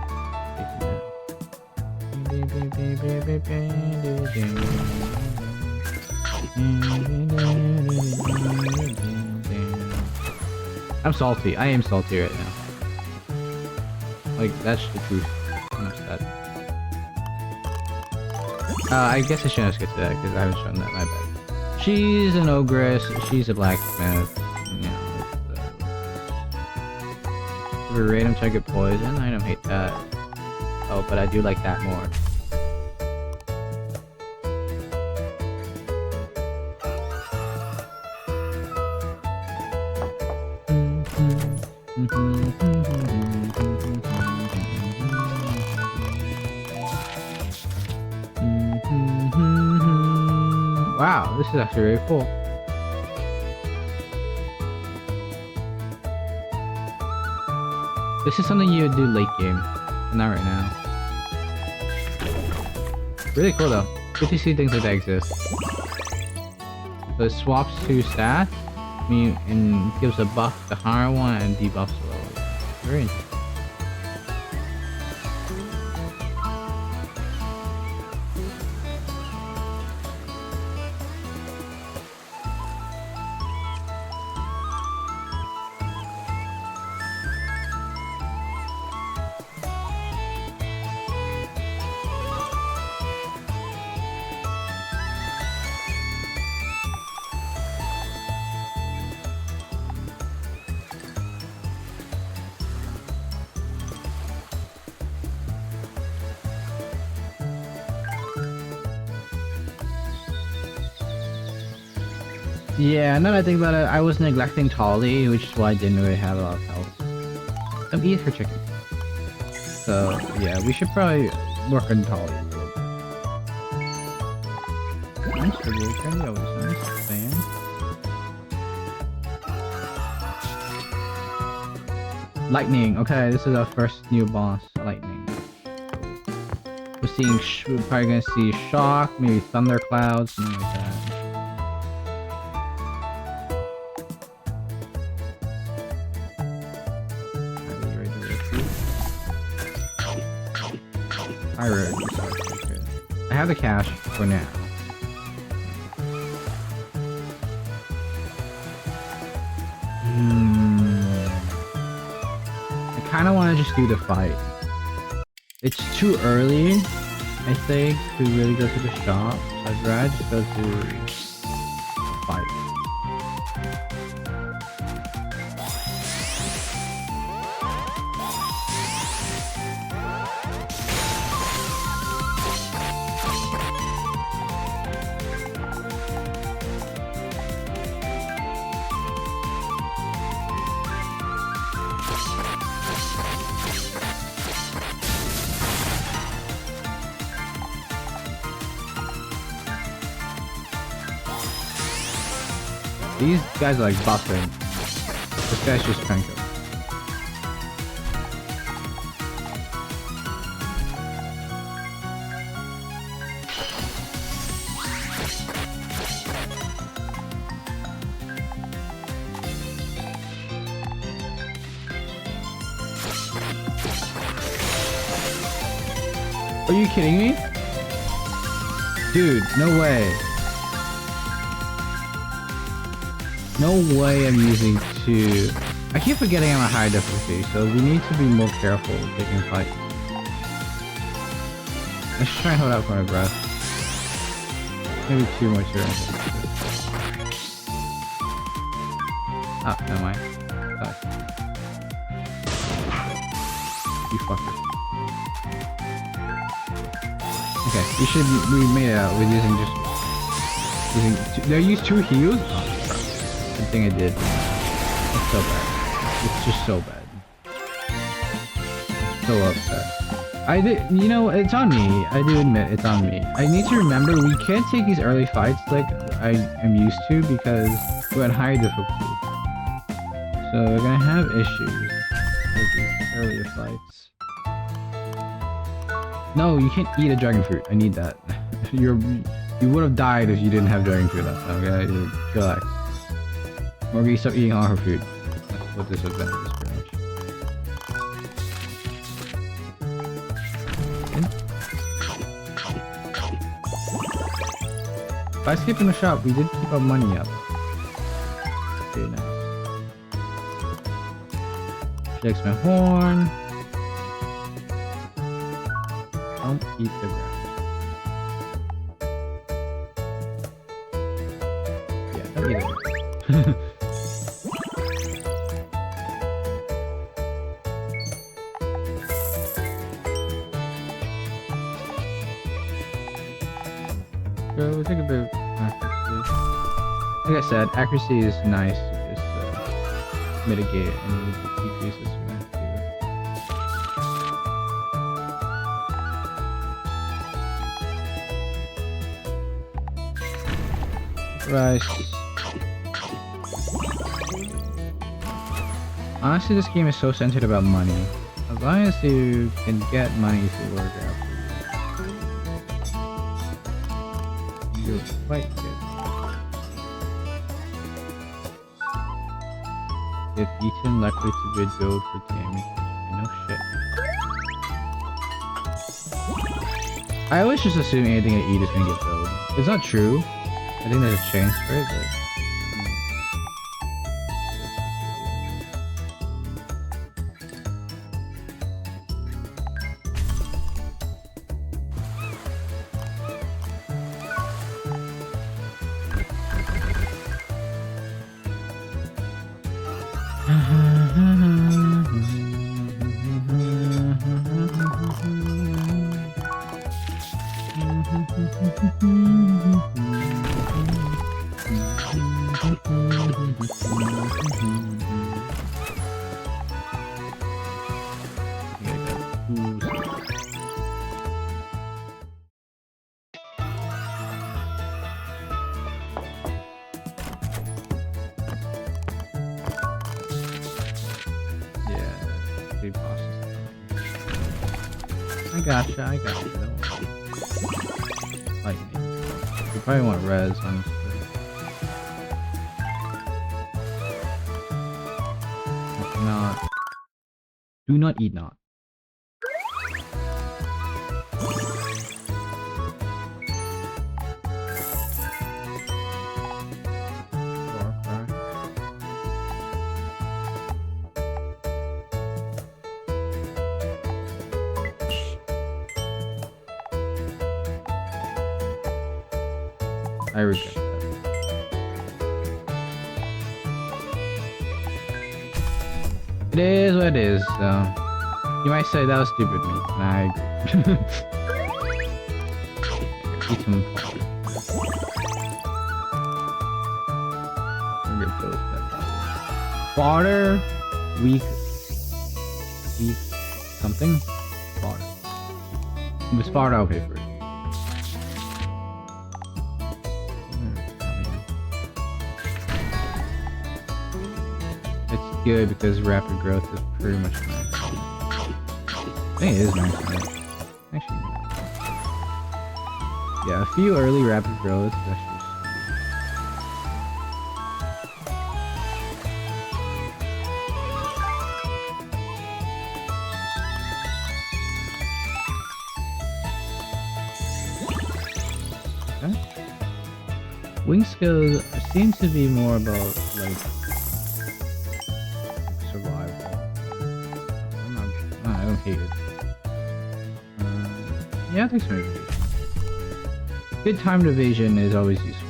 I'm salty. I am salty right now. Like, that's the truth. I'm upset. I guess I shouldn't have skipped that because I haven't shown that. My bad. She's an ogress. She's a blacksmith. You know, it's, random target poison. I don't hate that. Oh, but I do like that more. Wow, this is actually very cool. This is something you would do late game, but not right now. Really cool though. Good to see things like that exist. So it swaps 2 stats, and gives a buff to higher one and debuffs the lower one. Very interesting. Yeah, now that I think about it, I was neglecting Tolly, which is why I didn't really have a lot of health. I'm eating for chicken. So, yeah, we should probably work on Tolly a little bit. Nice, the blue candy, always nice. Fan. Lightning. Okay, this is our first new boss. Lightning. We're seeing. We're probably gonna see shock, maybe thunderclouds, something like that. I have the cash for now. I kind of want to just do the fight. It's too early, I think, to really go to the shop. So I'd rather just go to fight. These guys are like buffing. This guy's just trying to kill. Are you kidding me? Dude, no way. No way I'm using two. I keep forgetting I'm a high difficulty, so we need to be more careful taking fights. Let's try and hold out for my breath. Maybe two more turns. Ah, never mind. You fucker. Okay, we made it out. We're using did I use two heals? Oh, good thing I did. It's so bad. It's just so bad. I'm so upset. You know, it's on me. I do admit it's on me. I need to remember we can't take these early fights like I am used to because we're at higher difficulty. So we're gonna have issues with these earlier fights. No, you can't eat a dragon fruit. I need that. You would have died if you didn't have dragon fruit last time. Okay, relax. Or we start eating all her food. That's what this event is pretty much. By skipping the shop, we did keep our money up. Very nice. Shakes my horn. Don't eat the grass. Yeah, don't eat it. So we'll take a bit of accuracy. Like I said, accuracy is nice to just mitigate any decreases we have to do. Rice. Honestly, this game is so centered about money. As long as you can get money to work out. You're quite good. If eaten, likely to be billed for damage. No shit. I always just assume anything I eat is gonna get billed. It's not true. I think there's a chance for it, but... I gotcha. Don't worry. Lightning. You probably want res, honestly. Not. Do not eat not. I regret that. It is what it is, so... You might say that was stupid of me, and I agree. Eat some fodder. Weak something? Fodder. It was fodder, I'll pay for it. Good because rapid growth is pretty much nice. I think it is nice. Actually, yeah, a few early rapid growths. Okay. Wing skills seem to be more about like. Hate it. Yeah, I think so. Good timed evasion is always useful.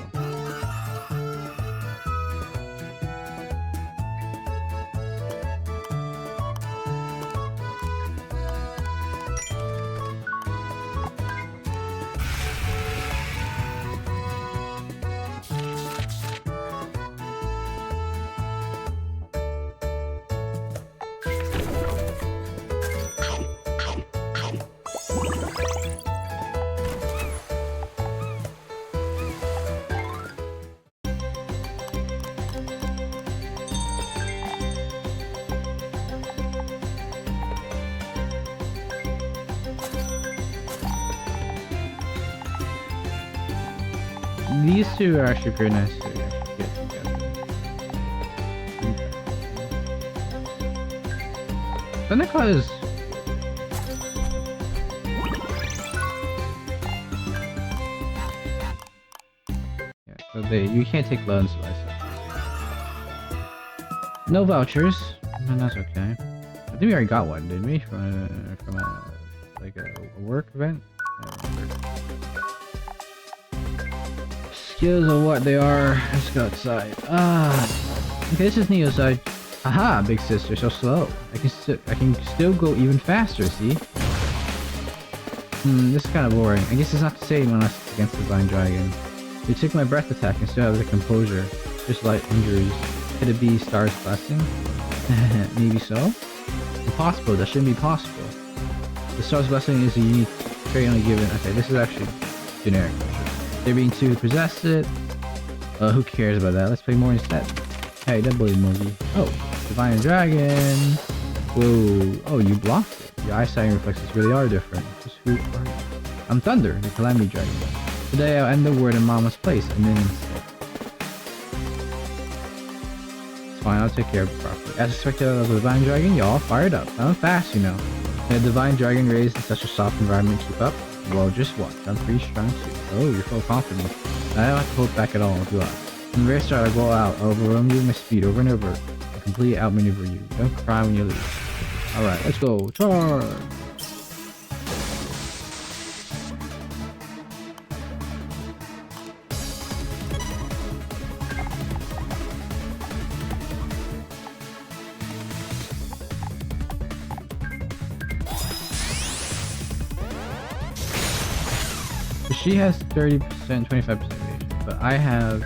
These two are actually pretty nice to get together. Thunderclaw is... Yeah, so you can't take loans license. No vouchers, and that's okay. I think we already got one, didn't we? From a work event? Skills of what they are. Let's go outside. Okay, this is Neo's side. Aha, big sister, so slow. I can still go even faster. See? This is kind of boring. I guess it's not the same unless it's against the Divine Dragon. They took my breath attack and still have the composure. Just light injuries. Could it be Star's blessing? Maybe so. Impossible. That shouldn't be possible. The Star's blessing is a unique trait only given. Okay, this is actually generic. There being two who possess it. Who cares about that? Let's play more instead. Hey, that bully emoji. Oh, Divine Dragon. Whoa. Oh, you blocked it. Your eyesight and reflexes really are different. Just who are you? I'm Thunder, the Calamity Dragon. Today I'll end the word in Mama's place and then instead. It's fine, I'll take care of it properly. As expected of the Divine Dragon, y'all fired up. I'm fast, you know. Can a Divine Dragon raised in such a soft environment keep up? Well, just watch. I'm pretty strong too. Oh, you're full of confidence. I don't have to hold back at all, do I? From the very start, I go out. I'll overwhelm you with my speed over and over. I completely outmaneuver you. Don't cry when you lose. Alright, let's go. Charge! She has 30%, 25% evasion, but I have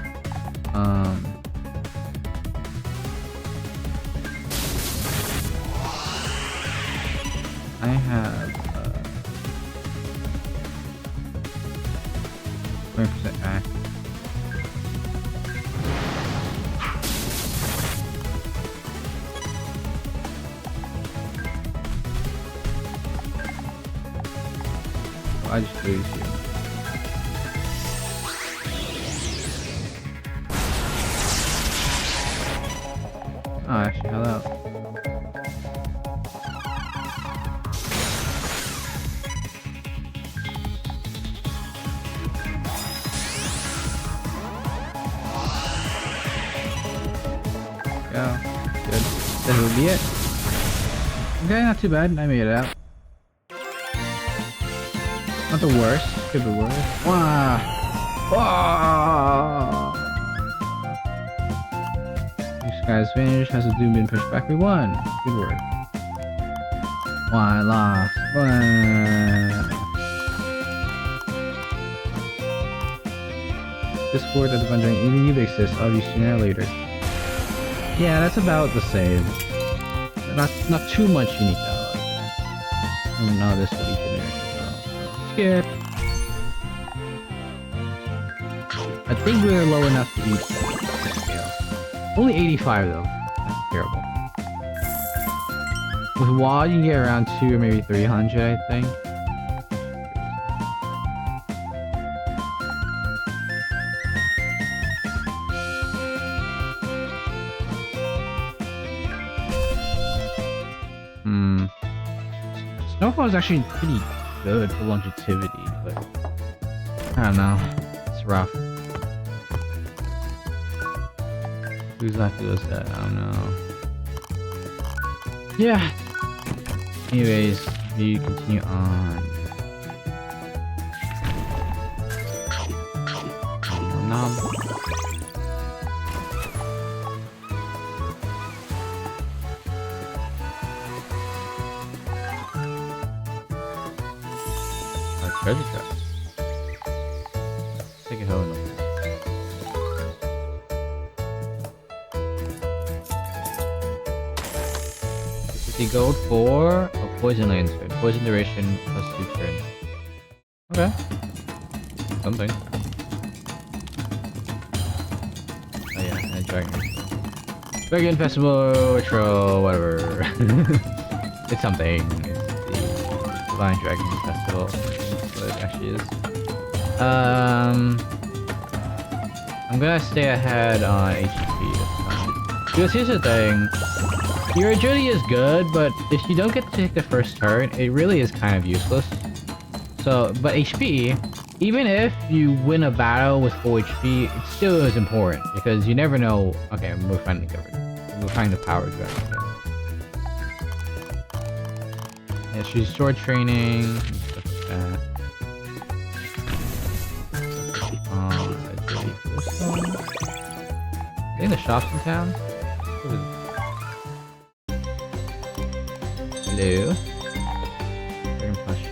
I have 20% back. I just lose you. Oh, actually, hello. Yeah, good. That will be it. Okay, not too bad. I made it out. Not the worst. Could be worse. Wow. Wow. This guy's finished. Has the doom been pushed back? We won. Good work. Why lost? This board that the bunch even you exist, I'll be sooner or later. Yeah, that's about the same. Not too much unique dialogue there. And now this will be generic as well. Skip. I think we were low enough to eat that scale. Only 85 though. That's terrible. With WoD you can get around 2 or maybe 300, I think. Snowfall is actually pretty good for longevity, but I don't know. It's rough. Who's left was that? I don't know. Yeah. Anyways, we continue on. Nom. Treasure chest. Take a hoe in 50 gold for a poison lantern. Poison duration plus 2 turns. Okay. Something. Oh yeah, and dragon. Dragon festival, retro, whatever. It's something. It's the Divine Dragon Festival. What it actually is. I'm gonna stay ahead on HP this time. Because here's the thing. Your agility is good, but if you don't get to take the first turn, it really is kind of useless. So, but HP, even if you win a battle with full HP, it still is important because you never know. Okay, we're finally covered. We're finding the power dragon again. Yeah, she's sword training and stuff like that. Agility for this one. I think the shop's in town. What is it? Hello. Dragon plus sheet.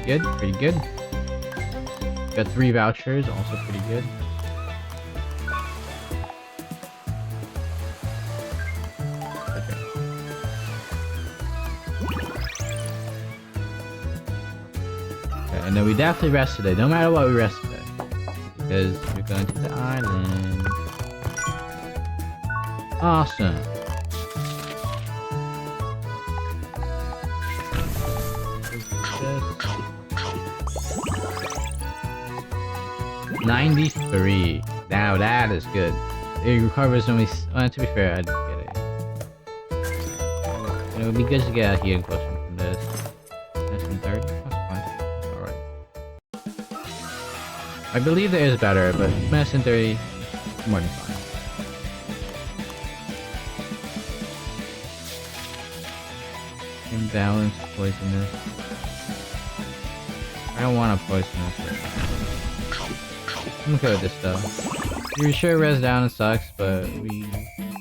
Good, pretty good. Got 3 vouchers, also pretty good. Okay. And then we definitely rest today, no matter what we rest today. Because we're going to the island. Awesome. This 93. Now that is good. It recovers only. To be fair, I didn't get it. It would be good to get a healing potion from this. That's in 30. That's fine. Alright. I believe there is better, but medicine 30 is more than fine. Imbalance, poisonous. I don't want a poisonous right now. I'm okay with this though. You're sure res down sucks, but we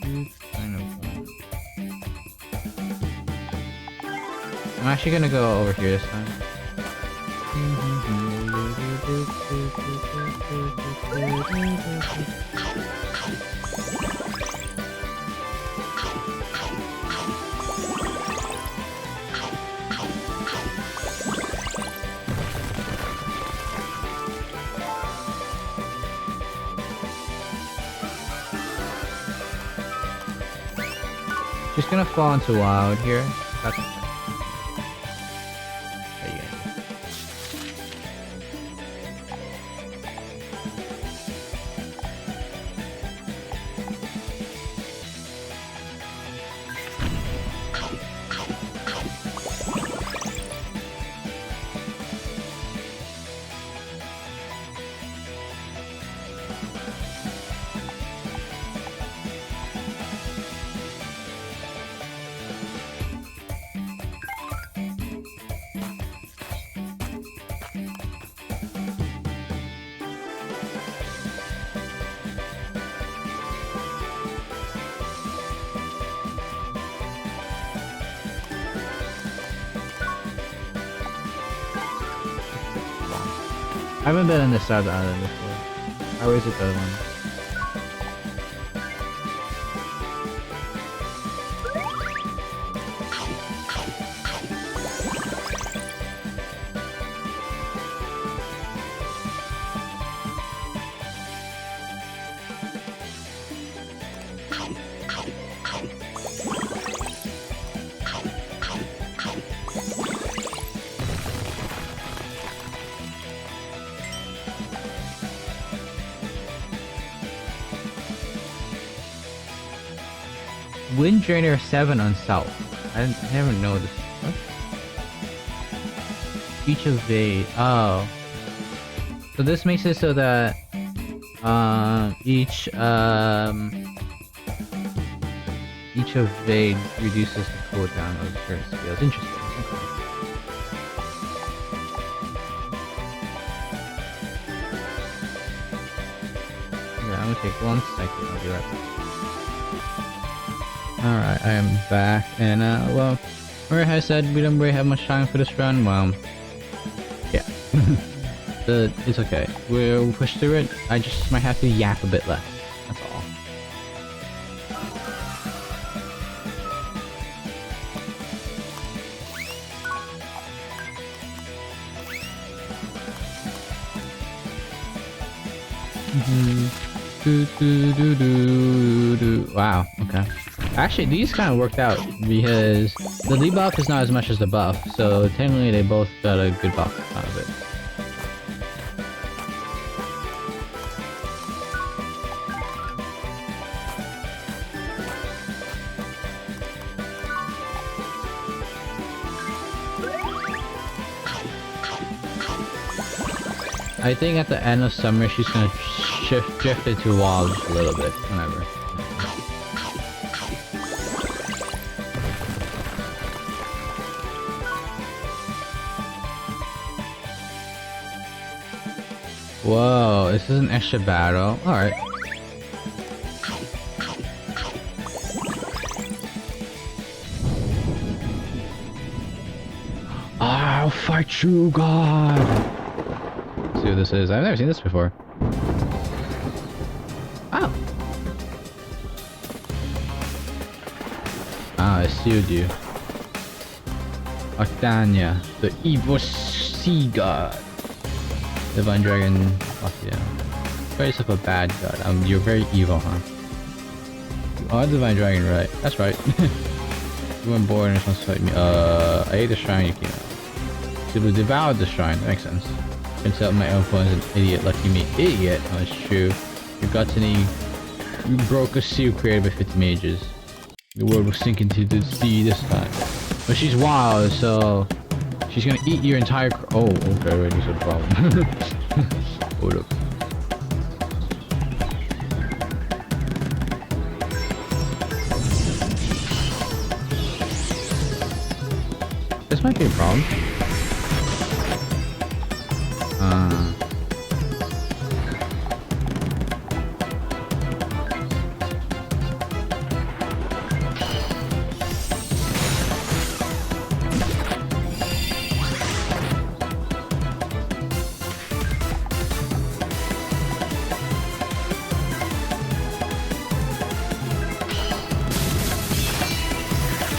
do kind of want. I'm actually gonna go over here this time. She's gonna fall into wild here. That's okay. There you go. I haven't been on this side of the island before. How is it the other one? Wind Drainer 7 on South. I never noticed. What? Beach Evade. Oh. So this makes it so that each evade reduces the cooldown of certain skills. Interesting. Okay. Yeah, I'm gonna take 1 second. I'll be right back. Alright, I am back, and well, remember how I said we don't really have much time for this run? Well, yeah. It's okay. We'll push through it. I just might have to yap a bit less. That's all. Wow, okay. Actually, these kind of worked out because the debuff is not as much as the buff, so technically they both got a good buff out of it. I think at the end of summer she's gonna drift it to wild just a little bit, whenever. Whoa, this is an extra battle. Alright. I'll fight you, God! Let's see what this is. I've never seen this before. Oh! Ah, I sealed you. Octania, the evil sea god. Divine Dragon, fuck yeah. Call yourself a bad god. You're very evil, huh? You are Divine Dragon, right? That's right. You weren't born and supposed to fight me. I ate the shrine you came out. So we devoured the shrine, that makes sense. Turns out my own phone is an idiot, lucky me. Idiot? Oh, it's true. Your gluttony, you broke a seal created by 50 mages. The world will sink into the sea this time. But she's wild, so she's gonna eat your entire oh, okay, wait, there's a problem. Hold up. This might be a problem.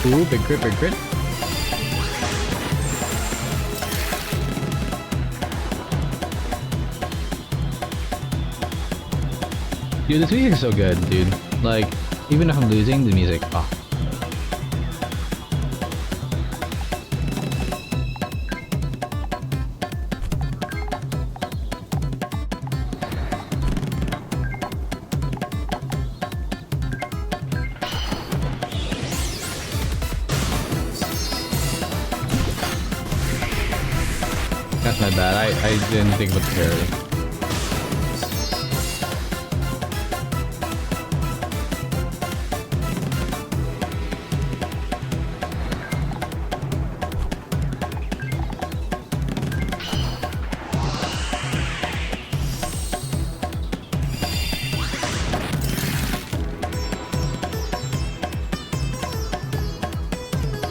Ooh, big crit, big crit. Dude, this music is so good, dude. Like, even if I'm losing, the music, oh. That's my bad. I didn't think about the parry.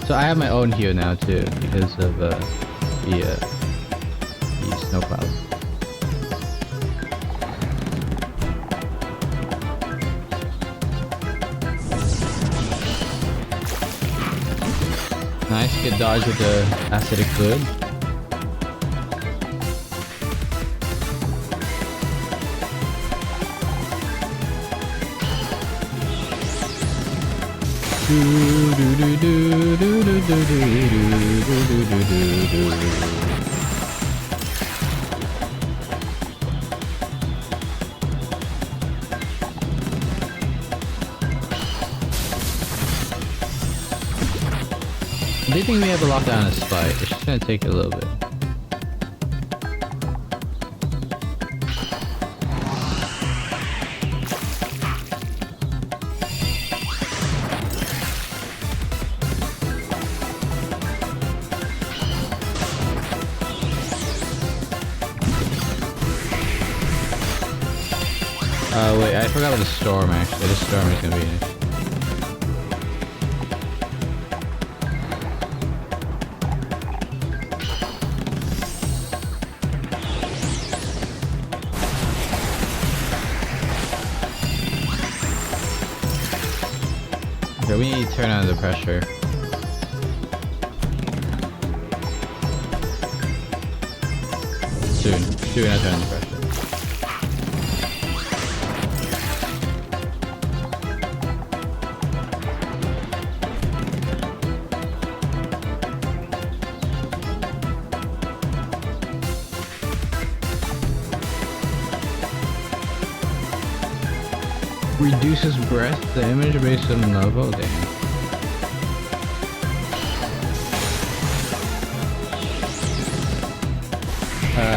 So I have my own hue now too because of the snow cloud. Nice, good dodge with the acidic fluid. I do think we have a lockdown on a spike. It's just gonna take a little bit. Wait, I forgot about the storm actually. The storm is gonna be in it. Okay, we need to turn on the pressure. Soon I turn on the pressure. Reduces breath damage based on level. Damn.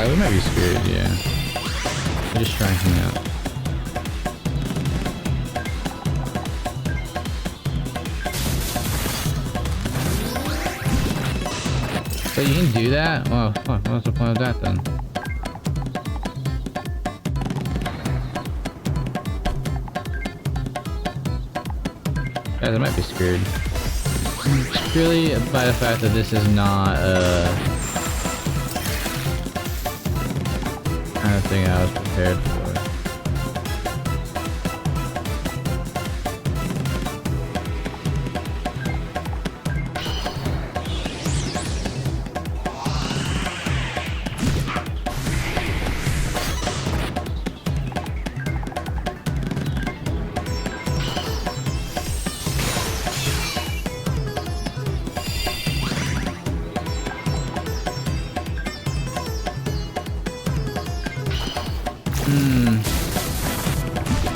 We might be screwed, yeah. I'm just trying him out. But you can do that? Well, what's the point of that then? Guys, I might be screwed. It's really by the fact that this is not kind of thing I was prepared for.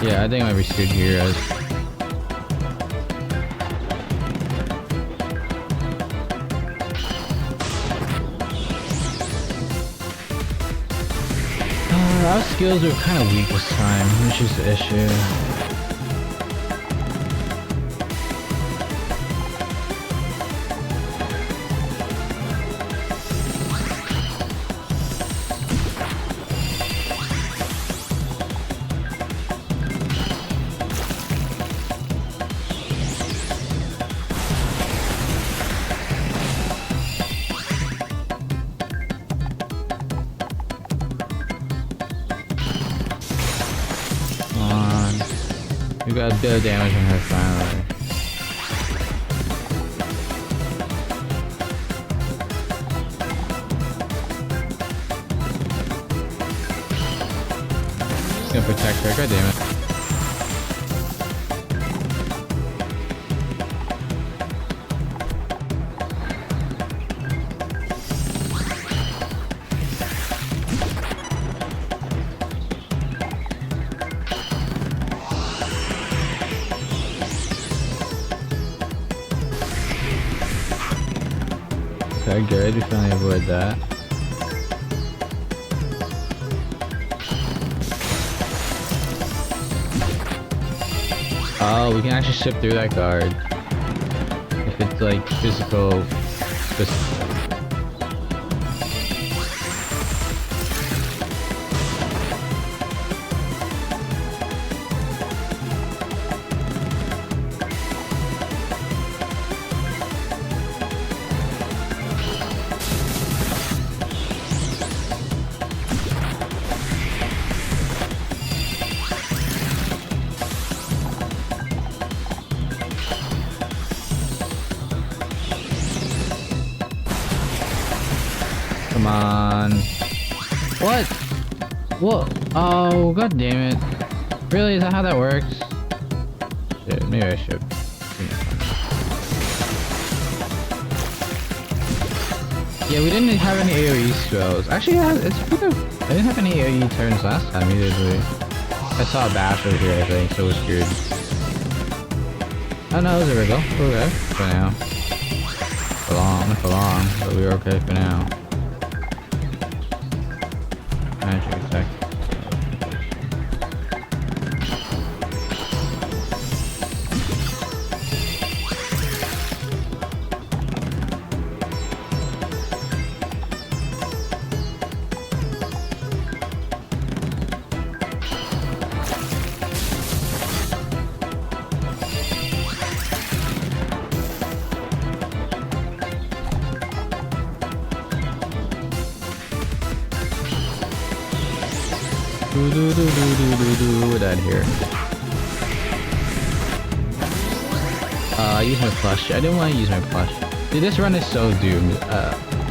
Yeah, I think I might be screwed here as our skills are kind of weak this time, which is the issue. We got a bit of damage on her finally. gonna protect her. God damn it. Okay, good. We finally avoid that. Oh, we can actually ship through that guard. If it's like physical. Come on. What? Whoa. Oh, god damn it. Really? Is that how that works? Shit, maybe I should. Yeah, we didn't have any AoE spells. Actually, yeah, it's pretty good. I didn't have any AoE turns last time either, did we? I saw a bash over here, I think, so it was screwed. Oh no, it was a wriggle. We're okay for now. For long, but we were okay for now. Magic attack. That here. Use my plush. I didn't want to use my plush. Dude, this run is so doomed.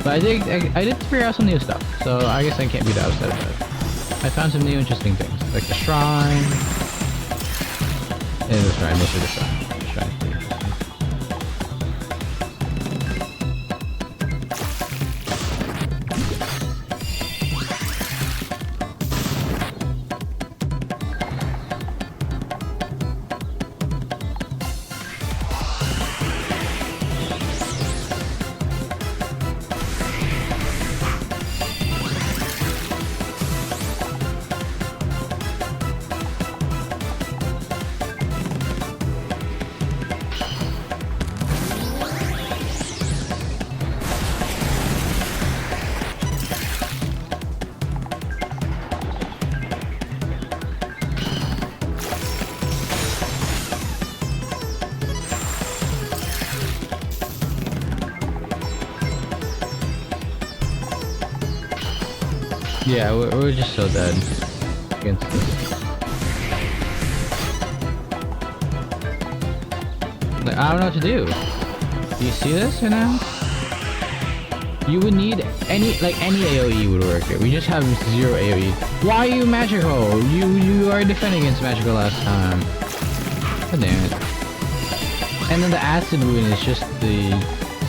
But I did figure out some new stuff, so I guess I can't be that upset about it. I found some new interesting things, like the shrine. And the shrine, mostly the shrine. The shrine's pretty interesting. Yeah, we're just so dead against this. Like, I don't know what to do. Do you see this right now? You would need any AoE would work here. We just have 0 AoE. Why are you magical? You are defending against magical last time. God damn it. And then the acid wound is just the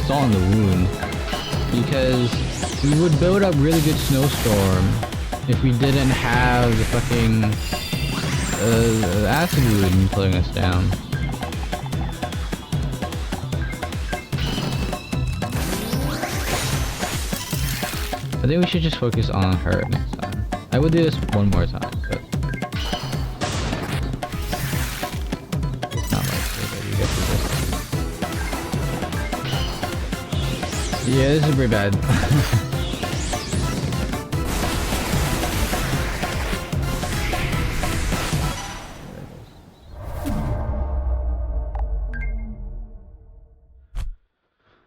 salt in the wound. Because we would build up really good snowstorm if we didn't have the fucking acid wound pulling us down. I think we should just focus on her next time. I would do this one more time, but it's not likely that you get through this. Yeah, this is pretty bad.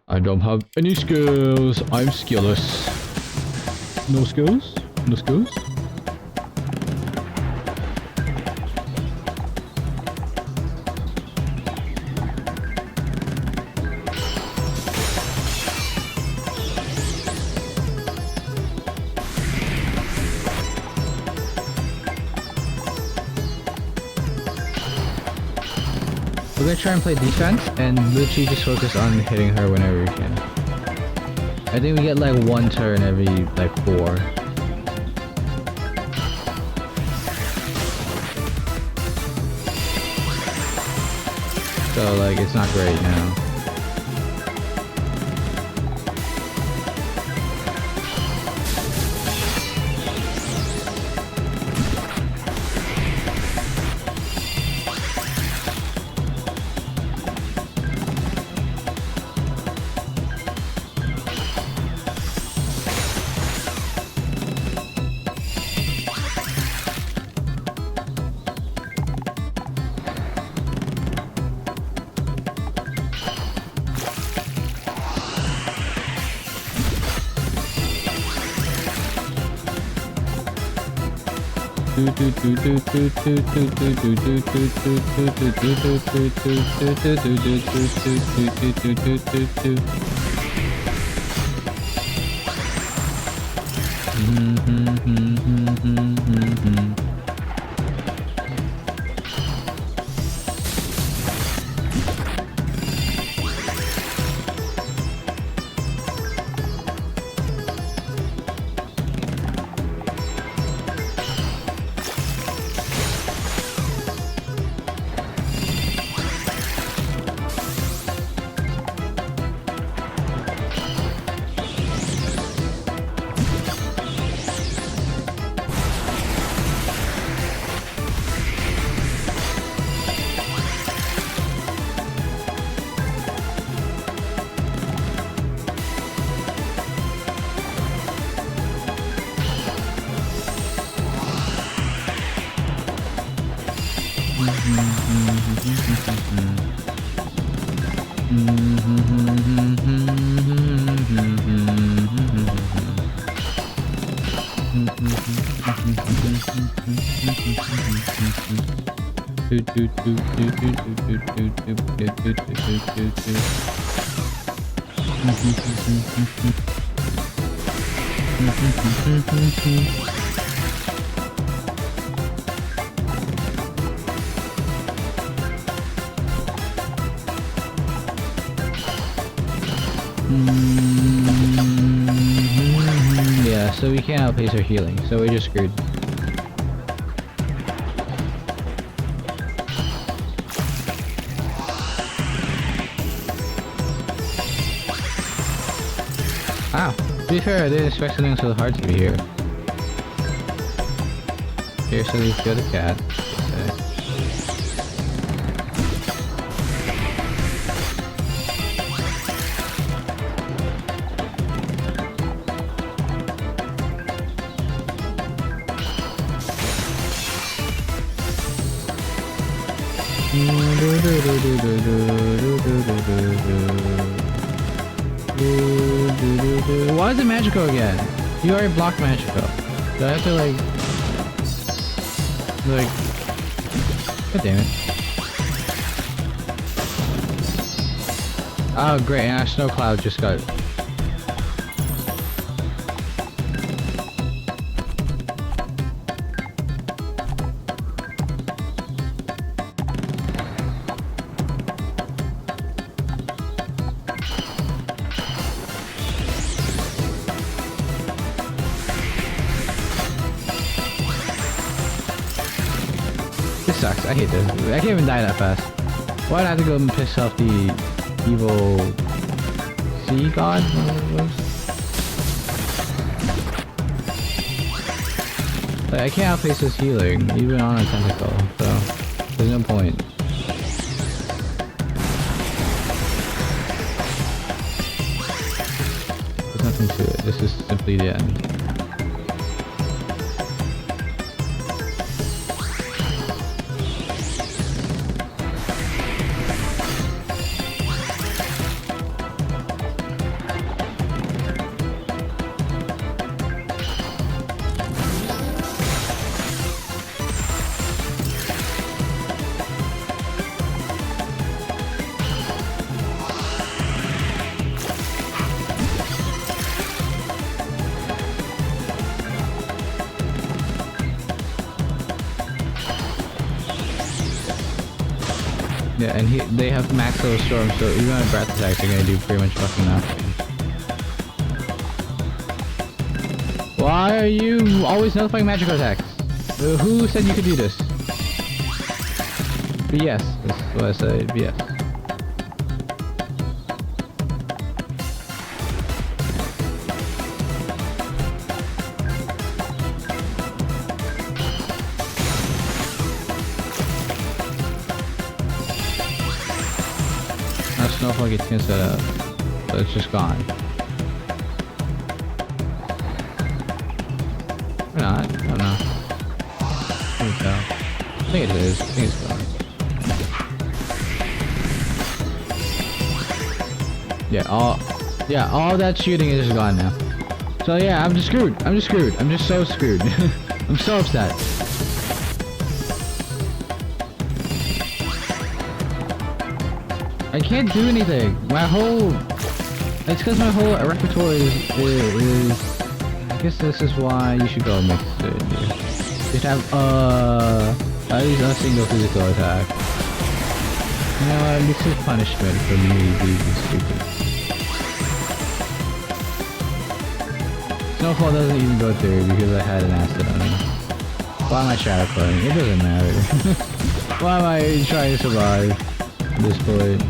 I don't have any skills. I'm skillless. No skills? No skills? We're gonna try and play defense and literally just focus on hitting her whenever we can. I think we get like 1 turn every like 4. So like it's not great now. Yeah, so we can't outpace our healing, so we're just screwed. Wow, to be fair, I didn't expect something so hard to be here. Here, so we kill the cat. Okay. Why is it magical again? You already blocked magical. Do I have to like... God damn it. Oh great, and our snow cloud just got... This sucks, I hate this. I can't even die that fast. Why'd I have to go and piss off the evil sea god? Like, I can't outpace his healing, even on a tentacle, so there's no point. There's nothing to it, this is simply the end. Yeah, and they have max level storm, so even on breath attacks, they're gonna do pretty much fucking nothing. Why are you always notifying magical attacks? Who said you could do this? BS. That's what I said. BS. Now Snowflake gets set up, so it's just gone. Or not, I don't know. I think it is. I think it's gone. Yeah, all that shooting is just gone now. So yeah, I'm just screwed. I'm just so screwed. I'm so upset. I can't do anything. It's because my whole repertoire is I guess this is why you should go mix it. You should have at least a single physical attack. You know what? This is punishment for me being stupid. Snowfall doesn't even go through because I had an acid on me. Why am I shadow cloning? It doesn't matter. Why am I trying to survive at this point?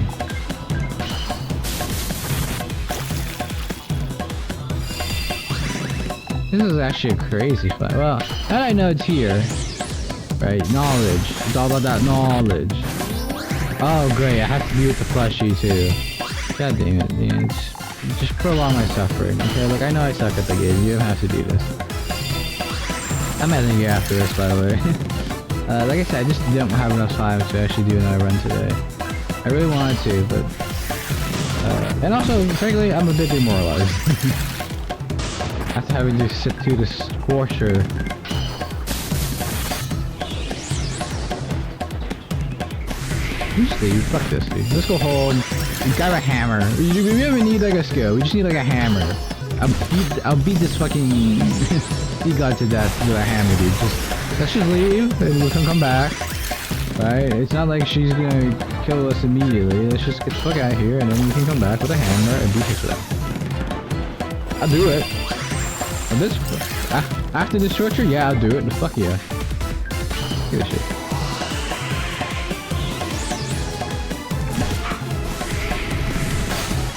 This is actually a crazy fight. Well, now I know it's here. Right, knowledge. It's all about that knowledge. Oh great, I have to deal with the plushie too. God damn it, dude. Just prolong my suffering. Okay, look, I know I suck at the game. You don't have to do this. I'm ending you after this, by the way. Like I said, I just don't have enough time to actually do another run today. I really wanted to, but... and also, frankly, I'm a bit demoralized. After having to sit through this torture. Dude, fuck this, dude. Let's go home. We got a hammer. We don't even need like a skill. We just need like a hammer. I'll beat this fucking E-God to death with a hammer, dude. Let's just leave and we can come back. Right? It's not like she's gonna kill us immediately. Let's just get the fuck out of here and then we can come back with a hammer and beat this to death. I'll do it. After this torture? Yeah, I'll do it. Fuck yeah. Give a shit.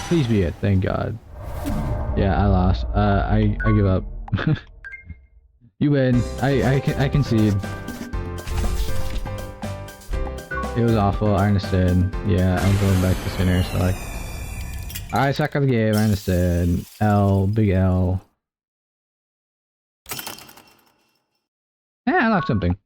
Please be it, thank God. Yeah, I lost. I give up. You win. I concede. It was awful, I understand. Yeah, I'm going back to center, so like... I suck at the game, I understand. L, big L. Yeah, I locked something.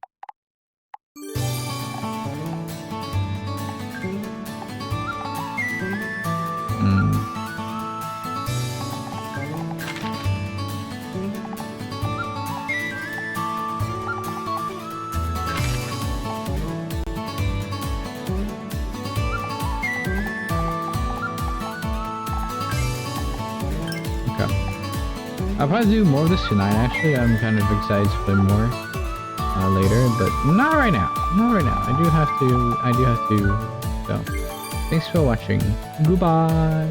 I'll probably do more of this tonight, actually. I'm kind of excited to play more later, but not right now. Not right now. I do have to. So, thanks for watching. Goodbye.